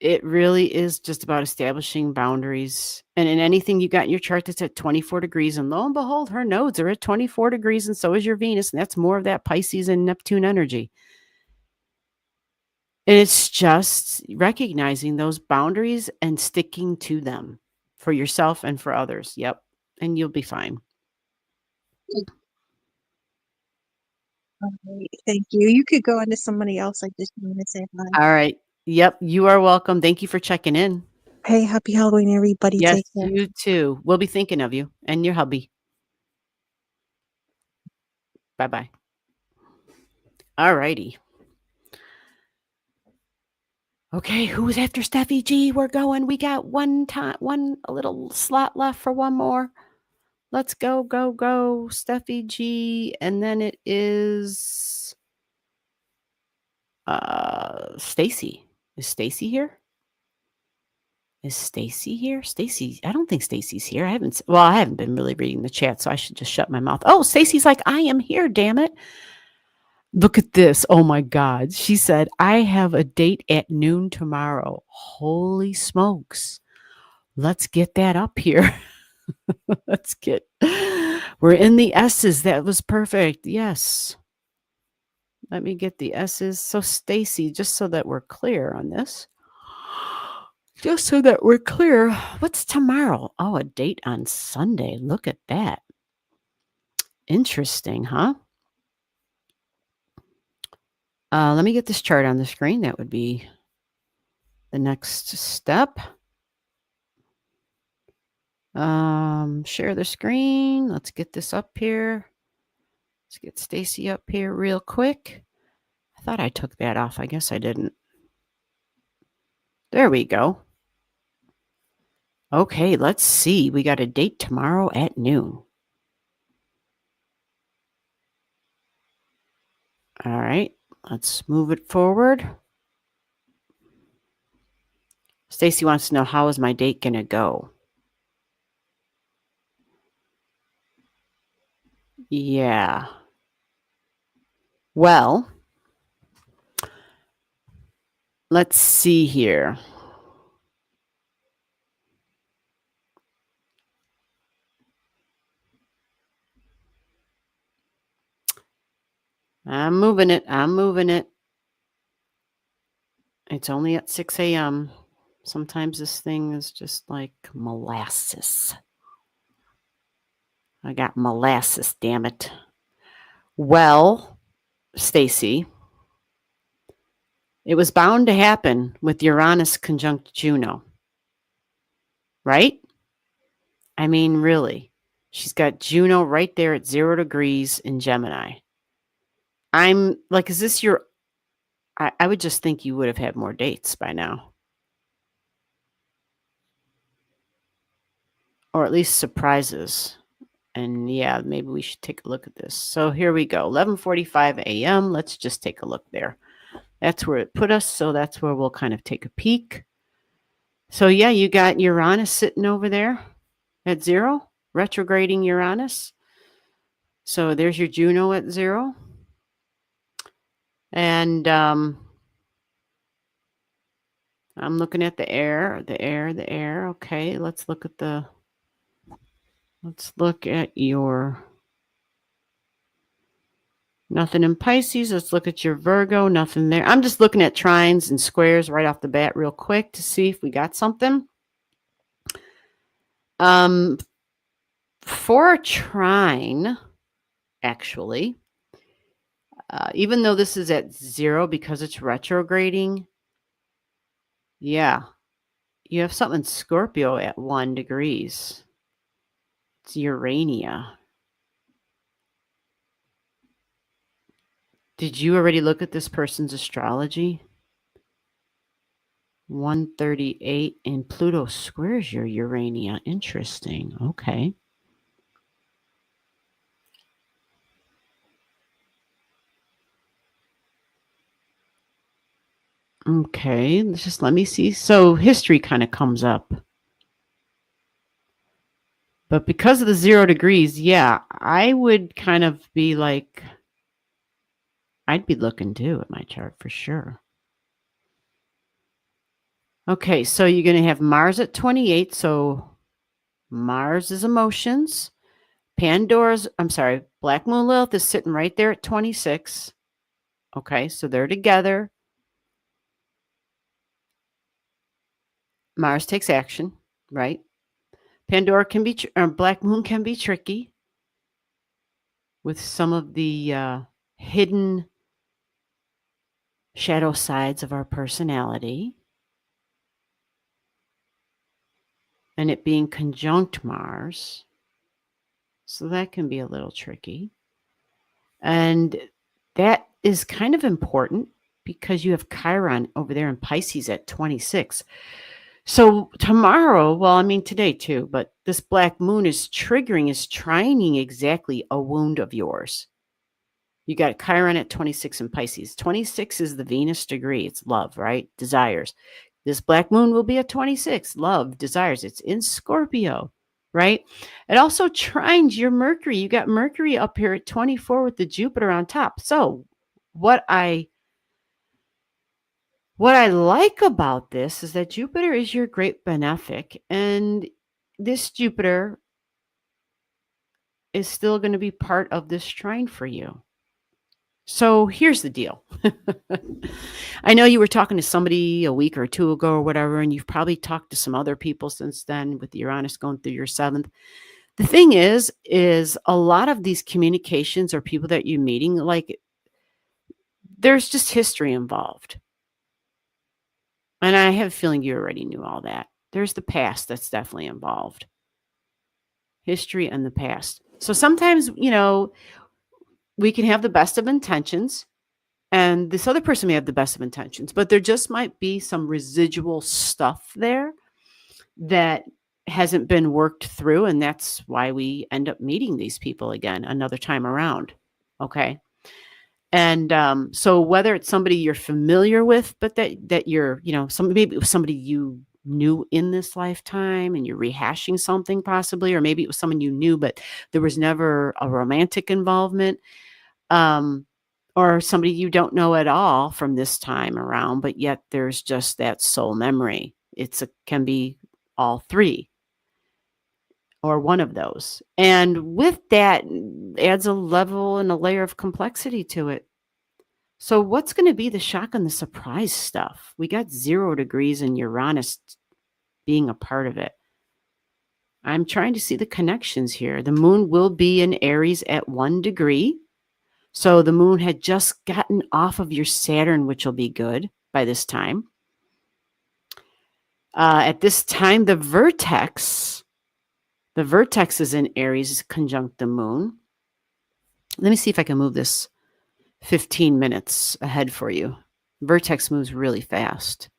it really is just about establishing boundaries. And in anything you got in your chart that's at 24 degrees, and lo and behold, her nodes are at 24 degrees, and so is your Venus. And that's more of that Pisces and Neptune energy. And it's just recognizing those boundaries and sticking to them for yourself and for others. Yep. And you'll be fine. All right, thank you. You could go on to somebody else. I just wanted to say hi. All right. Yep. You are welcome. Thank you for checking in. Hey, happy Halloween, everybody. Yes, Take care. you too. We'll be thinking of you and your hubby. Bye bye. All righty. Okay, who's after Steffi G? We're going. We got a little slot left for one more. Let's go. Steffi G. And then it is Stacy. Is Stacy here? Stacy, I don't think Stacy's here. I haven't been really reading the chat, so I should just shut my mouth. Oh, Stacy's like, I am here, damn it. Look at this. Oh my God. She said, I have a date at noon tomorrow. Holy smokes. Let's get that up here. Let's get, we're in the S's. That was perfect. Yes. Let me get the S's. So Stacy, just so that we're clear on this. Just so that we're clear, what's tomorrow? Oh, a date on Sunday. Look at that. Interesting, huh? Let me get this chart on the screen. That would be the next step. Share the screen. Let's get this up here. Let's get Stacy up here real quick. I thought I took that off. I guess I didn't. There we go. Okay, let's see. We got a date tomorrow at noon. All right, let's move it forward. Stacy wants to know, how is my date going to go? Yeah. Well, let's see here. I'm moving it. I'm moving it. It's only at 6 a.m. Sometimes this thing is just like molasses. I got molasses, damn it. Well, Stacy, it was bound to happen with Uranus conjunct Juno. Right? I mean, really. She's got Juno right there at 0 degrees in Gemini. I'm like, is this your... I would just think you would have had more dates by now. Or at least surprises. And yeah, maybe we should take a look at this. So here we go. 11:45 a.m. Let's just take a look there. That's where it put us. So that's where we'll kind of take a peek. So yeah, you got Uranus sitting over there at 0, retrograding Uranus. So there's your Juno at 0. And I'm looking at the air. Okay, let's look at your nothing in Pisces. Let's look at your Virgo. Nothing there. I'm just looking at trines and squares right off the bat real quick to see if we got something. For a trine, actually, even though this is at 0 because it's retrograding, yeah, you have something in Scorpio at 1 degrees. It's Urania. Did you already look at this person's astrology? 138, and Pluto squares your Urania. Interesting. Okay. Okay, just let me see. So history kind of comes up. But because of the 0 degrees, yeah, I would kind of be like, I'd be looking too at my chart for sure. Okay, so you're going to have Mars at 28. So Mars is emotions. Black Moon Lilith is sitting right there at 26. Okay, so they're together. Mars takes action, right? Pandora can be, Black Moon can be tricky with some of the hidden shadow sides of our personality. And it being conjunct Mars. So that can be a little tricky. And that is kind of important because you have Chiron over there in Pisces at 26. So tomorrow, well, I mean today too, but this black moon is trining exactly a wound of yours. You got Chiron at 26 in Pisces. 26 is the Venus degree. It's love, right? Desires. This black moon will be at 26. Love, desires. It's in Scorpio, right? It also trines your Mercury. You got Mercury up here at 24 with the Jupiter on top. So what I like about this is that Jupiter is your great benefic. And this Jupiter is still going to be part of this trine for you. So here's the deal. I know you were talking to somebody a week or two ago or whatever, and you've probably talked to some other people since then with Uranus going through your seventh. The thing is a lot of these communications or people that you're meeting, like there's just history involved. And I have a feeling you already knew all that. There's the past that's definitely involved. History and the past. So sometimes, we can have the best of intentions, and this other person may have the best of intentions, but there just might be some residual stuff there that hasn't been worked through. And that's why we end up meeting these people again another time around. Okay. And so whether it's somebody you're familiar with, but that you're, maybe it was somebody you knew in this lifetime and you're rehashing something possibly, or maybe it was someone you knew, but there was never a romantic involvement, or somebody you don't know at all from this time around, but yet there's just that soul memory. Can be all three or one of those. And with that adds a level and a layer of complexity to it. So what's going to be the shock and the surprise stuff? We got 0 degrees and Uranus being a part of it. I'm trying to see the connections here. The moon will be in Aries at 1 degree. So the moon had just gotten off of your Saturn, which will be good by this time. At this time, the vertex is in Aries conjunct the moon. Let me see if I can move this 15 minutes ahead for you. Vertex moves really fast.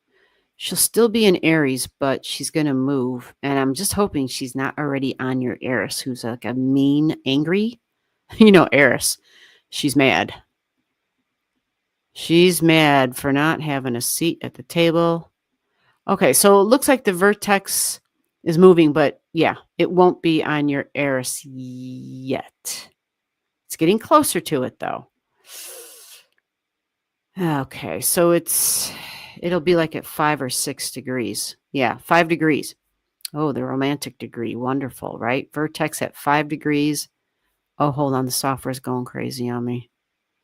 She'll still be in Aries, but she's going to move. And I'm just hoping she's not already on your Eris, who's like a mean, angry, Eris. She's mad. She's mad for not having a seat at the table. Okay, so it looks like the vertex is moving, but yeah, it won't be on your Eris yet. It's getting closer to it, though. Okay, so it'll be like at 5 or 6 degrees. Yeah, 5 degrees. Oh, the romantic degree. Wonderful, right? Vertex at 5 degrees. Oh, hold on. The software's going crazy on me.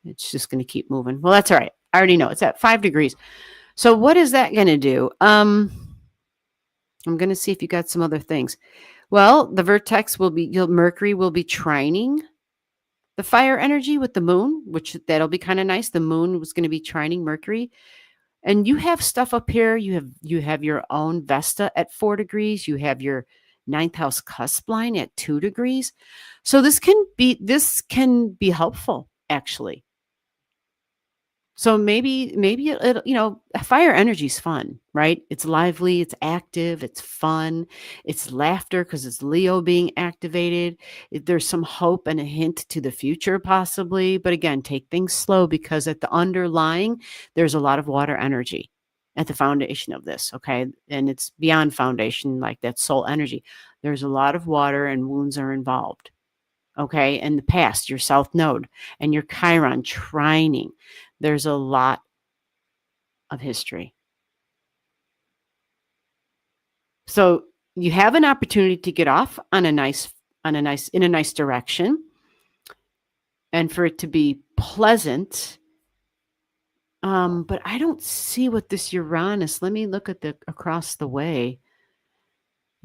It's just going to keep moving. Well, that's all right. I already know it's at 5 degrees. So what is that going to do? I'm going to see if you got some other things. Well, the vertex will be, Mercury will be trining the fire energy with the moon, which that'll be kind of nice. The moon was going to be trining Mercury. And you have stuff up here. You have your own Vesta at 4 degrees. You have your 9th house cusp line at 2 degrees. So this can be helpful, actually. So maybe fire energy is fun, right? It's lively, it's active, it's fun, it's laughter because it's Leo being activated. There's some hope and a hint to the future possibly, but again, take things slow because at the underlying, there's a lot of water energy at the foundation of this, okay? And it's beyond foundation, like that soul energy. There's a lot of water and wounds are involved. Okay, and the past, your South Node and your Chiron trining. There's a lot of history. So you have an opportunity to get off in a nice direction, and for it to be pleasant. But I don't see what this Uranus. Let me look at across the way.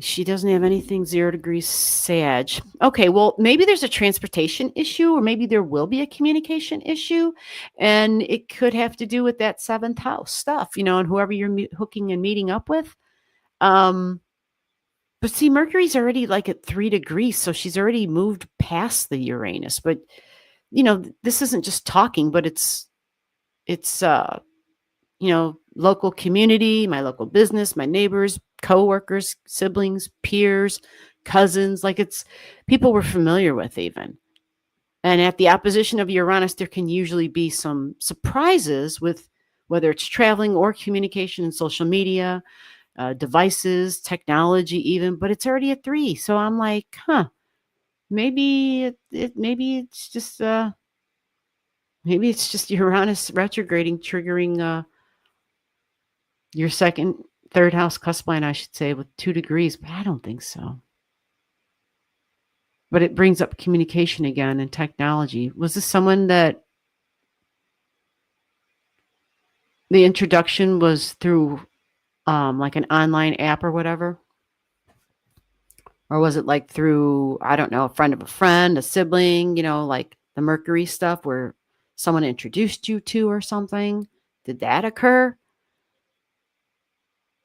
She doesn't have anything 0 degrees Sag. Okay, well, maybe there's a transportation issue, or maybe there will be a communication issue, and it could have to do with that 7th house stuff, and whoever you're hooking and meeting up with. But see, Mercury's already like at 3 degrees, so she's already moved past the Uranus. But this isn't just talking, but it's local community, my local business, my neighbors, coworkers, siblings, peers, cousins, like it's people we're familiar with even. And at the opposition of Uranus, there can usually be some surprises with whether it's traveling or communication and social media, devices, technology even, but it's already at 3. So I'm like, maybe it's just Uranus retrograding, triggering your 2nd, 3rd house cusp line, I should say, with 2 degrees, but I don't think so. But it brings up communication again and technology. Was this someone that the introduction was through like an online app or whatever? Or was it like through, I don't know, a friend of a friend, a sibling, like the Mercury stuff where someone introduced you to or something? Did that occur?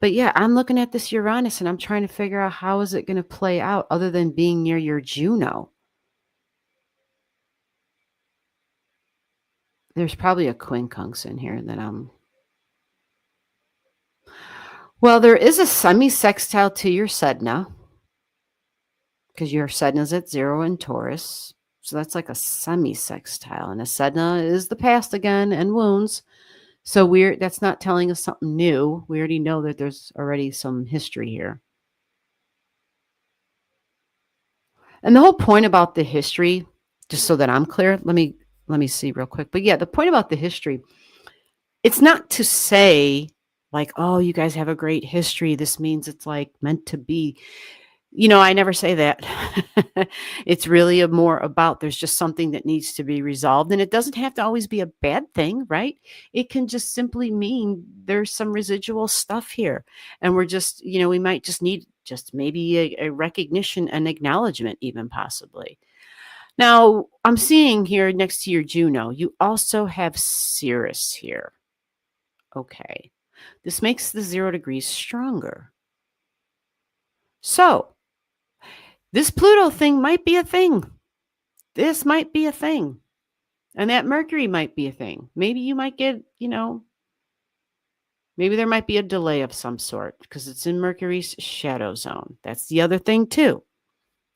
But yeah, I'm looking at this Uranus and I'm trying to figure out how is it going to play out other than being near your Juno. There's probably a quincunx in here that I'm... Well, there is a semi-sextile to your Sedna because your Sedna's at 0 in Taurus. So that's like a semi-sextile. And a Sedna is the past again and wounds. So that's not telling us something new. We already know that there's already some history here. And the whole point about the history, just so that I'm clear, let me see real quick. But yeah, the point about the history, it's not to say like, oh, you guys have a great history. This means it's like meant to be. I never say that. It's really more about there's just something that needs to be resolved. And it doesn't have to always be a bad thing, right? It can just simply mean there's some residual stuff here. And we're just, we might just need just maybe a recognition and acknowledgement even possibly. Now, I'm seeing here next to your Juno, you also have Sirius here. Okay. This makes the 0 degrees stronger. So, this Pluto thing might be a thing. This might be a thing. And that Mercury might be a thing. Maybe you might get, maybe there might be a delay of some sort because it's in Mercury's shadow zone. That's the other thing too.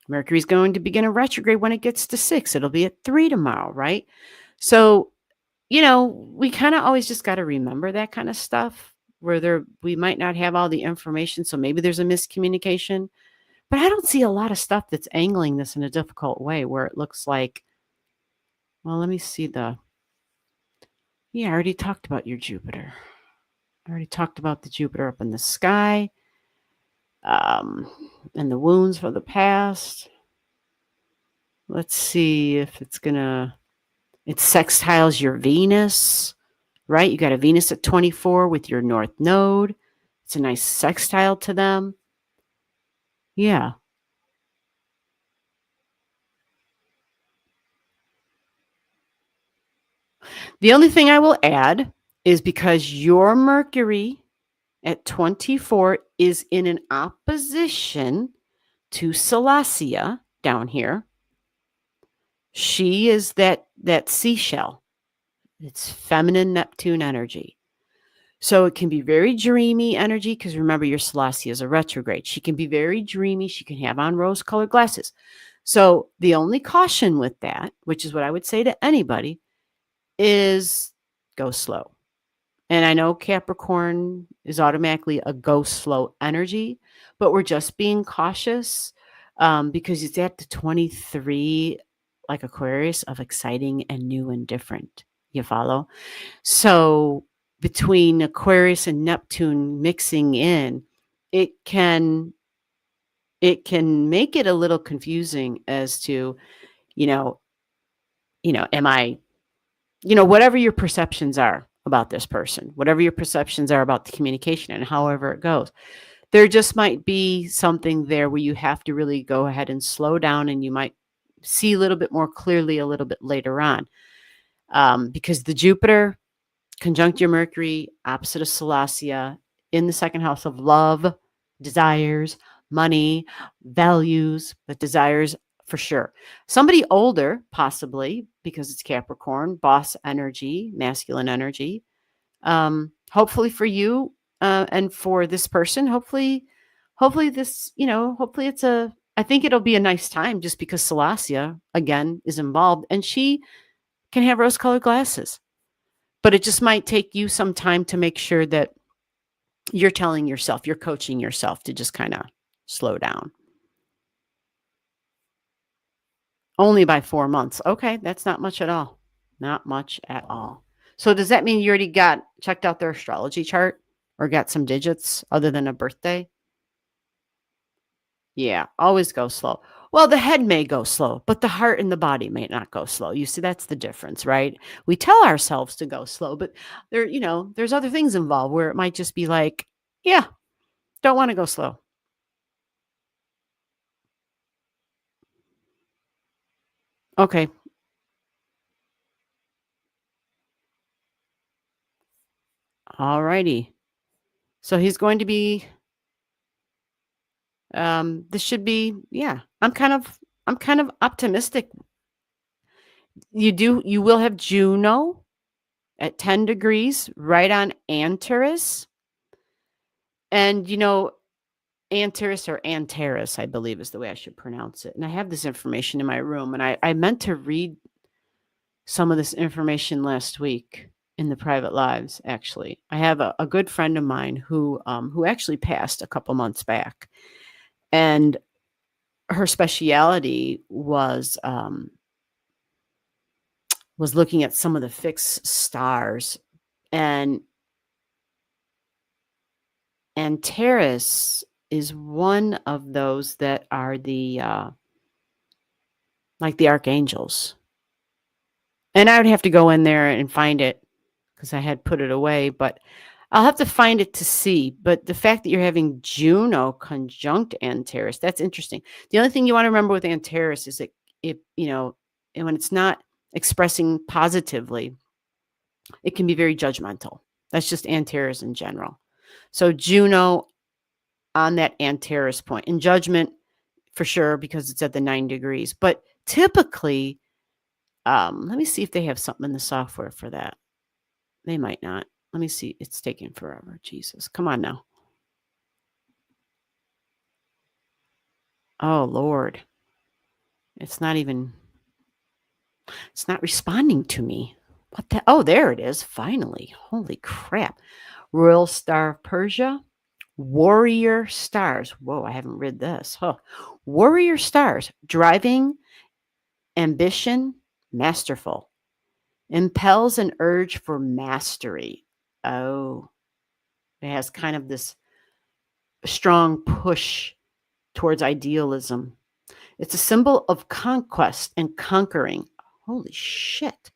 Mercury's going to begin a retrograde when it gets to 6. It'll be at 3 tomorrow, right? So, we kind of always just got to remember that kind of stuff where we might not have all the information. So maybe there's a miscommunication. But I don't see a lot of stuff that's angling this in a difficult way where it looks like, well, let me see I already talked about your Jupiter. I already talked about the Jupiter up in the sky and the wounds from the past. Let's see if it sextiles your Venus, right? You got a Venus at 24 with your North Node. It's a nice sextile to them. Yeah. The only thing I will add is because your Mercury at 24 is in an opposition to Salacia down here. She is that seashell. It's feminine Neptune energy. So it can be very dreamy energy because remember your Salacia is a retrograde. She can be very dreamy. She can have on rose-colored glasses. So the only caution with that, which is what I would say to anybody, is go slow. And I know Capricorn is automatically a go slow energy, but we're just being cautious because it's at the 23, like Aquarius, of exciting and new and different. You follow? So between Aquarius and Neptune mixing in, it can make it a little confusing as to, am I, whatever your perceptions are about this person, whatever your perceptions are about the communication and however it goes, there just might be something there where you have to really go ahead and slow down and you might see a little bit more clearly a little bit later on. Because the Jupiter conjunct your Mercury, opposite of Salacia, in the second house of love, desires, money, values, but desires for sure. Somebody older, possibly, because it's Capricorn, boss energy, masculine energy. Hopefully for you and for this person, hopefully this, hopefully I think it'll be a nice time just because Salacia, again, is involved and she can have rose-colored glasses. But it just might take you some time to make sure that you're telling yourself, you're coaching yourself to just kind of slow down. Only by 4 months. Okay, that's not much at all. Not much at all. So does that mean you already checked out their astrology chart or got some digits other than a birthday? Yeah, always go slow. Well, the head may go slow, but the heart and the body may not go slow. You see, that's the difference, right? We tell ourselves to go slow, but there's other things involved where it might just be like, yeah, don't want to go slow. Okay. All righty. So he's going to be this should be, yeah. I'm kind of optimistic. You will have Juno at 10 degrees right on Antares. And Antares or Antares, I believe is the way I should pronounce it. And I have this information in my room, and I meant to read some of this information last week in the private lives, actually. I have a good friend of mine who actually passed a couple months back. And her speciality was looking at some of the fixed stars. And Antares is one of those that are the like the archangels. And I would have to go in there and find it because I had put it away, but I'll have to find it to see. But the fact that you're having Juno conjunct Antares, that's interesting. The only thing you want to remember with Antares is that and when it's not expressing positively, it can be very judgmental. That's just Antares in general. So Juno on that Antares point in judgment for sure, because it's at the 9 degrees. But typically, let me see if they have something in the software for that. They might not. Let me see. It's taking forever. Jesus. Come on now. Oh, Lord. It's not responding to me. What the? Oh, there it is. Finally. Holy crap. Royal Star of Persia. Warrior Stars. Whoa, I haven't read this. Huh. Warrior Stars. Driving, ambition, masterful. Impels an urge for mastery. Oh, it has kind of this strong push towards idealism. It's a symbol of conquest and conquering. Holy shit.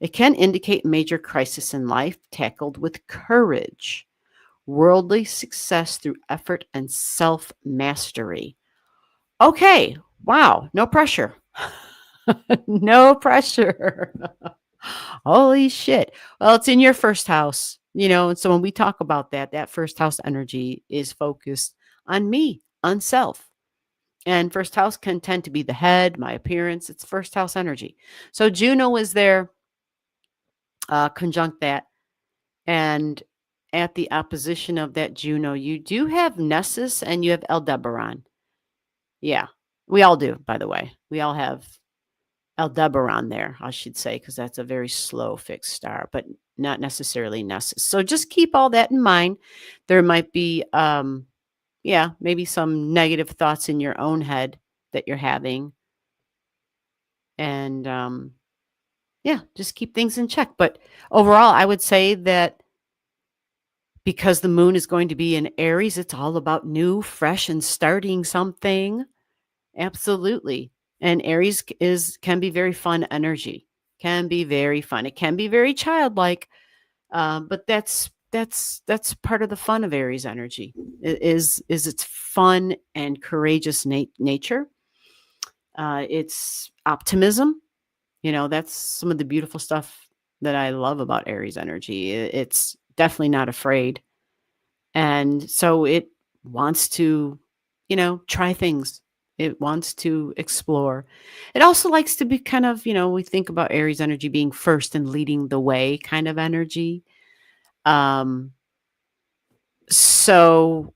It can indicate major crisis in life tackled with courage, worldly success through effort and self-mastery. Okay, wow, no pressure. No pressure. Holy shit. Well, it's in your first house, and so when we talk about that first house energy is focused on me, on self. And first house can tend to be the head, my appearance. It's first house energy. So Juno is there, conjunct that. And at the opposition of that Juno, you do have Nessus and you have Aldebaran. Yeah, we all do, by the way. We all have Aldebaran there, I should say, because that's a very slow fixed star, but not necessarily Nessus. So just keep all that in mind. There might be, maybe some negative thoughts in your own head that you're having. And just keep things in check. But overall, I would say that because the moon is going to be in Aries, it's all about new, fresh, and starting something. Absolutely. And Aries can be very fun energy. Can be very fun. It can be very childlike, but that's part of the fun of Aries energy. Is its fun and courageous nature. It's optimism. That's some of the beautiful stuff that I love about Aries energy. It's definitely not afraid. And so it wants to, try things. It wants to explore. It also likes to be kind of, we think about Aries energy being first and leading the way kind of energy. So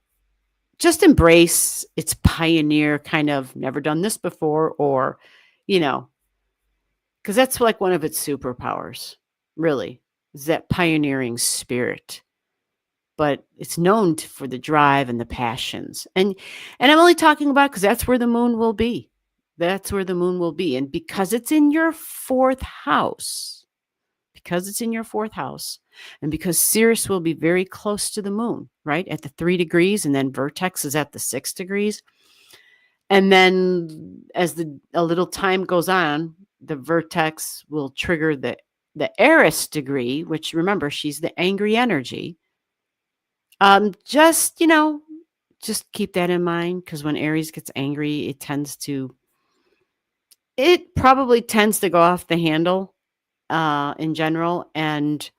just embrace its pioneer kind of never done this before, or, because that's like one of its superpowers, really, is that pioneering spirit. But it's known for the drive and the passions. And I'm only talking about because that's where the moon will be. That's where the moon will be. And because it's in your fourth house, and because Sirius will be very close to the moon, right? At the 3 degrees, and then vertex is at the 6 degrees. And then as a little time goes on, the vertex will trigger the Eris degree, which remember, she's the angry energy. Just, just keep that in mind, because when Aries gets angry, it probably tends to go off the handle in general, and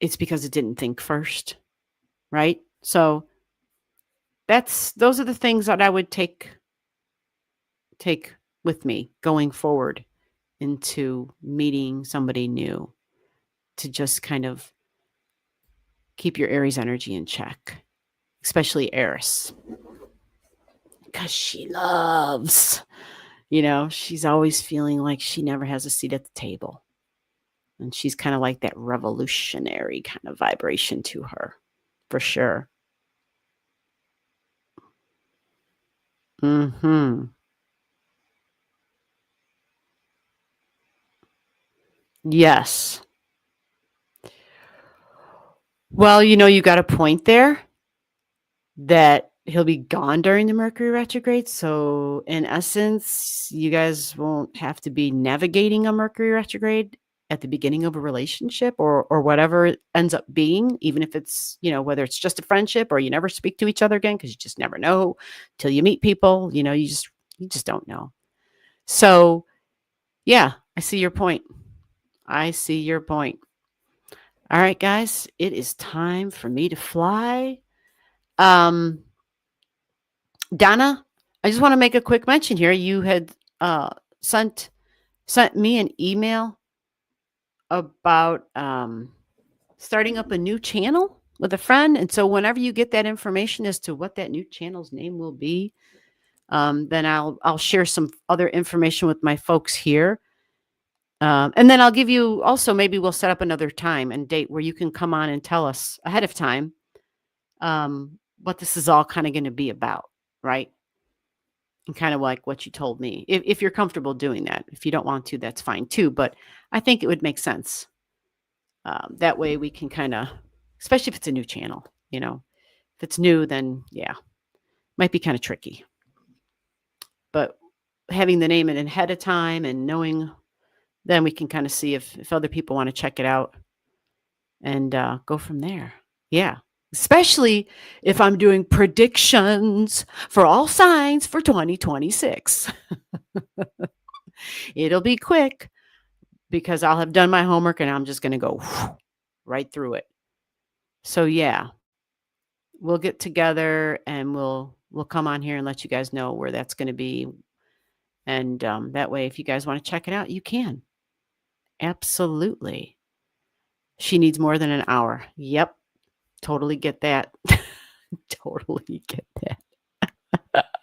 it's because it didn't think first, right? So those are the things that I would take with me going forward into meeting somebody new, to just kind of keep your Aries energy in check, especially Eris, because she loves, she's always feeling like she never has a seat at the table. And she's kind of like that revolutionary kind of vibration to her, for sure. Yes. Well, you got a point there that he'll be gone during the Mercury retrograde. So in essence, you guys won't have to be navigating a Mercury retrograde at the beginning of a relationship, or whatever it ends up being, even if it's, whether it's just a friendship or you never speak to each other again, because you just never know till you meet people, you just don't know. So yeah, I see your point. All right, guys, it is time for me to fly. Donna, I just want to make a quick mention here. You had sent me an email about starting up a new channel with a friend. And so whenever you get that information as to what that new channel's name will be, then I'll share some other information with my folks here. And then I'll give you also, maybe we'll set up another time and date where you can come on and tell us ahead of time what this is all kind of going to be about, right? And kind of like what you told me, if you're comfortable doing that. If you don't want to, that's fine too. But I think it would make sense. That way we can kind of, especially if it's a new channel, if it's new, then yeah, might be kind of tricky. But having the name in ahead of time and knowing, then we can kind of see if other people want to check it out and go from there. Yeah. Especially if I'm doing predictions for all signs for 2026. It'll be quick because I'll have done my homework and I'm just going to go right through it. So yeah, we'll get together and we'll come on here and let you guys know where that's going to be. And that way, if you guys want to check it out, you can. Absolutely. She needs more than an hour. Yep. Totally get that. Totally get that.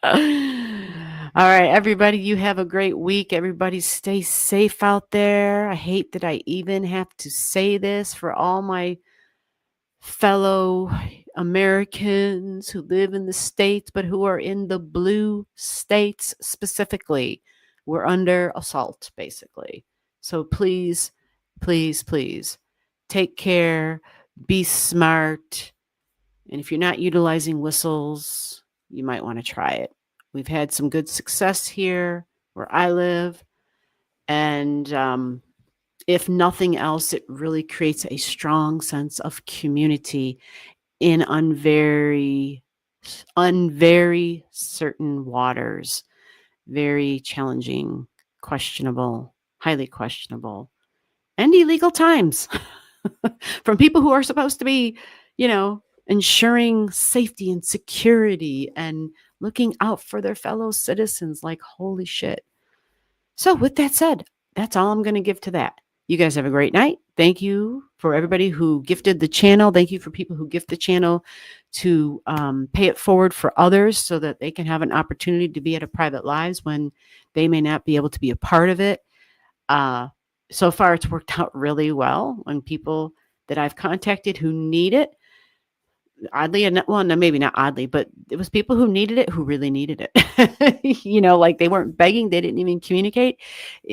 All right, everybody, you have a great week. Everybody stay safe out there. I hate that I even have to say this for all my fellow Americans who live in the States, but who are in the blue states specifically. We're under assault, basically. So please, please, please take care, be smart. And if you're not utilizing whistles, you might want to try it. We've had some good success here where I live. And if nothing else, it really creates a strong sense of community in unvery certain waters. Very challenging, questionable, highly questionable, and illegal times from people who are supposed to be, ensuring safety and security and looking out for their fellow citizens. Like, holy shit. So with that said, that's all I'm going to give to that. You guys have a great night. Thank you for everybody who gifted the channel. Thank you for people who gift the channel to pay it forward for others so that they can have an opportunity to be at a private lives when they may not be able to be a part of it. So far, it's worked out really well when people that I've contacted who need it, oddly enough, well, no, maybe not oddly, but it was people who needed it, who really needed it. Like they weren't begging. They didn't even communicate.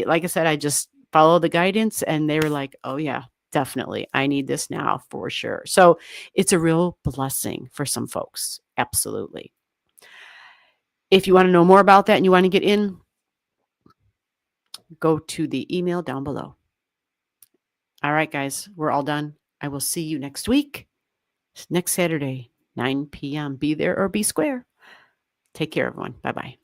Like I said, I just followed the guidance and they were like, oh yeah, definitely. I need this now for sure. So it's a real blessing for some folks. Absolutely. If you want to know more about that and you want to get in, go to the email down below. All right, guys, we're all done. I will see you next week, next Saturday, 9 p.m. Be there or be square. Take care, everyone. Bye-bye.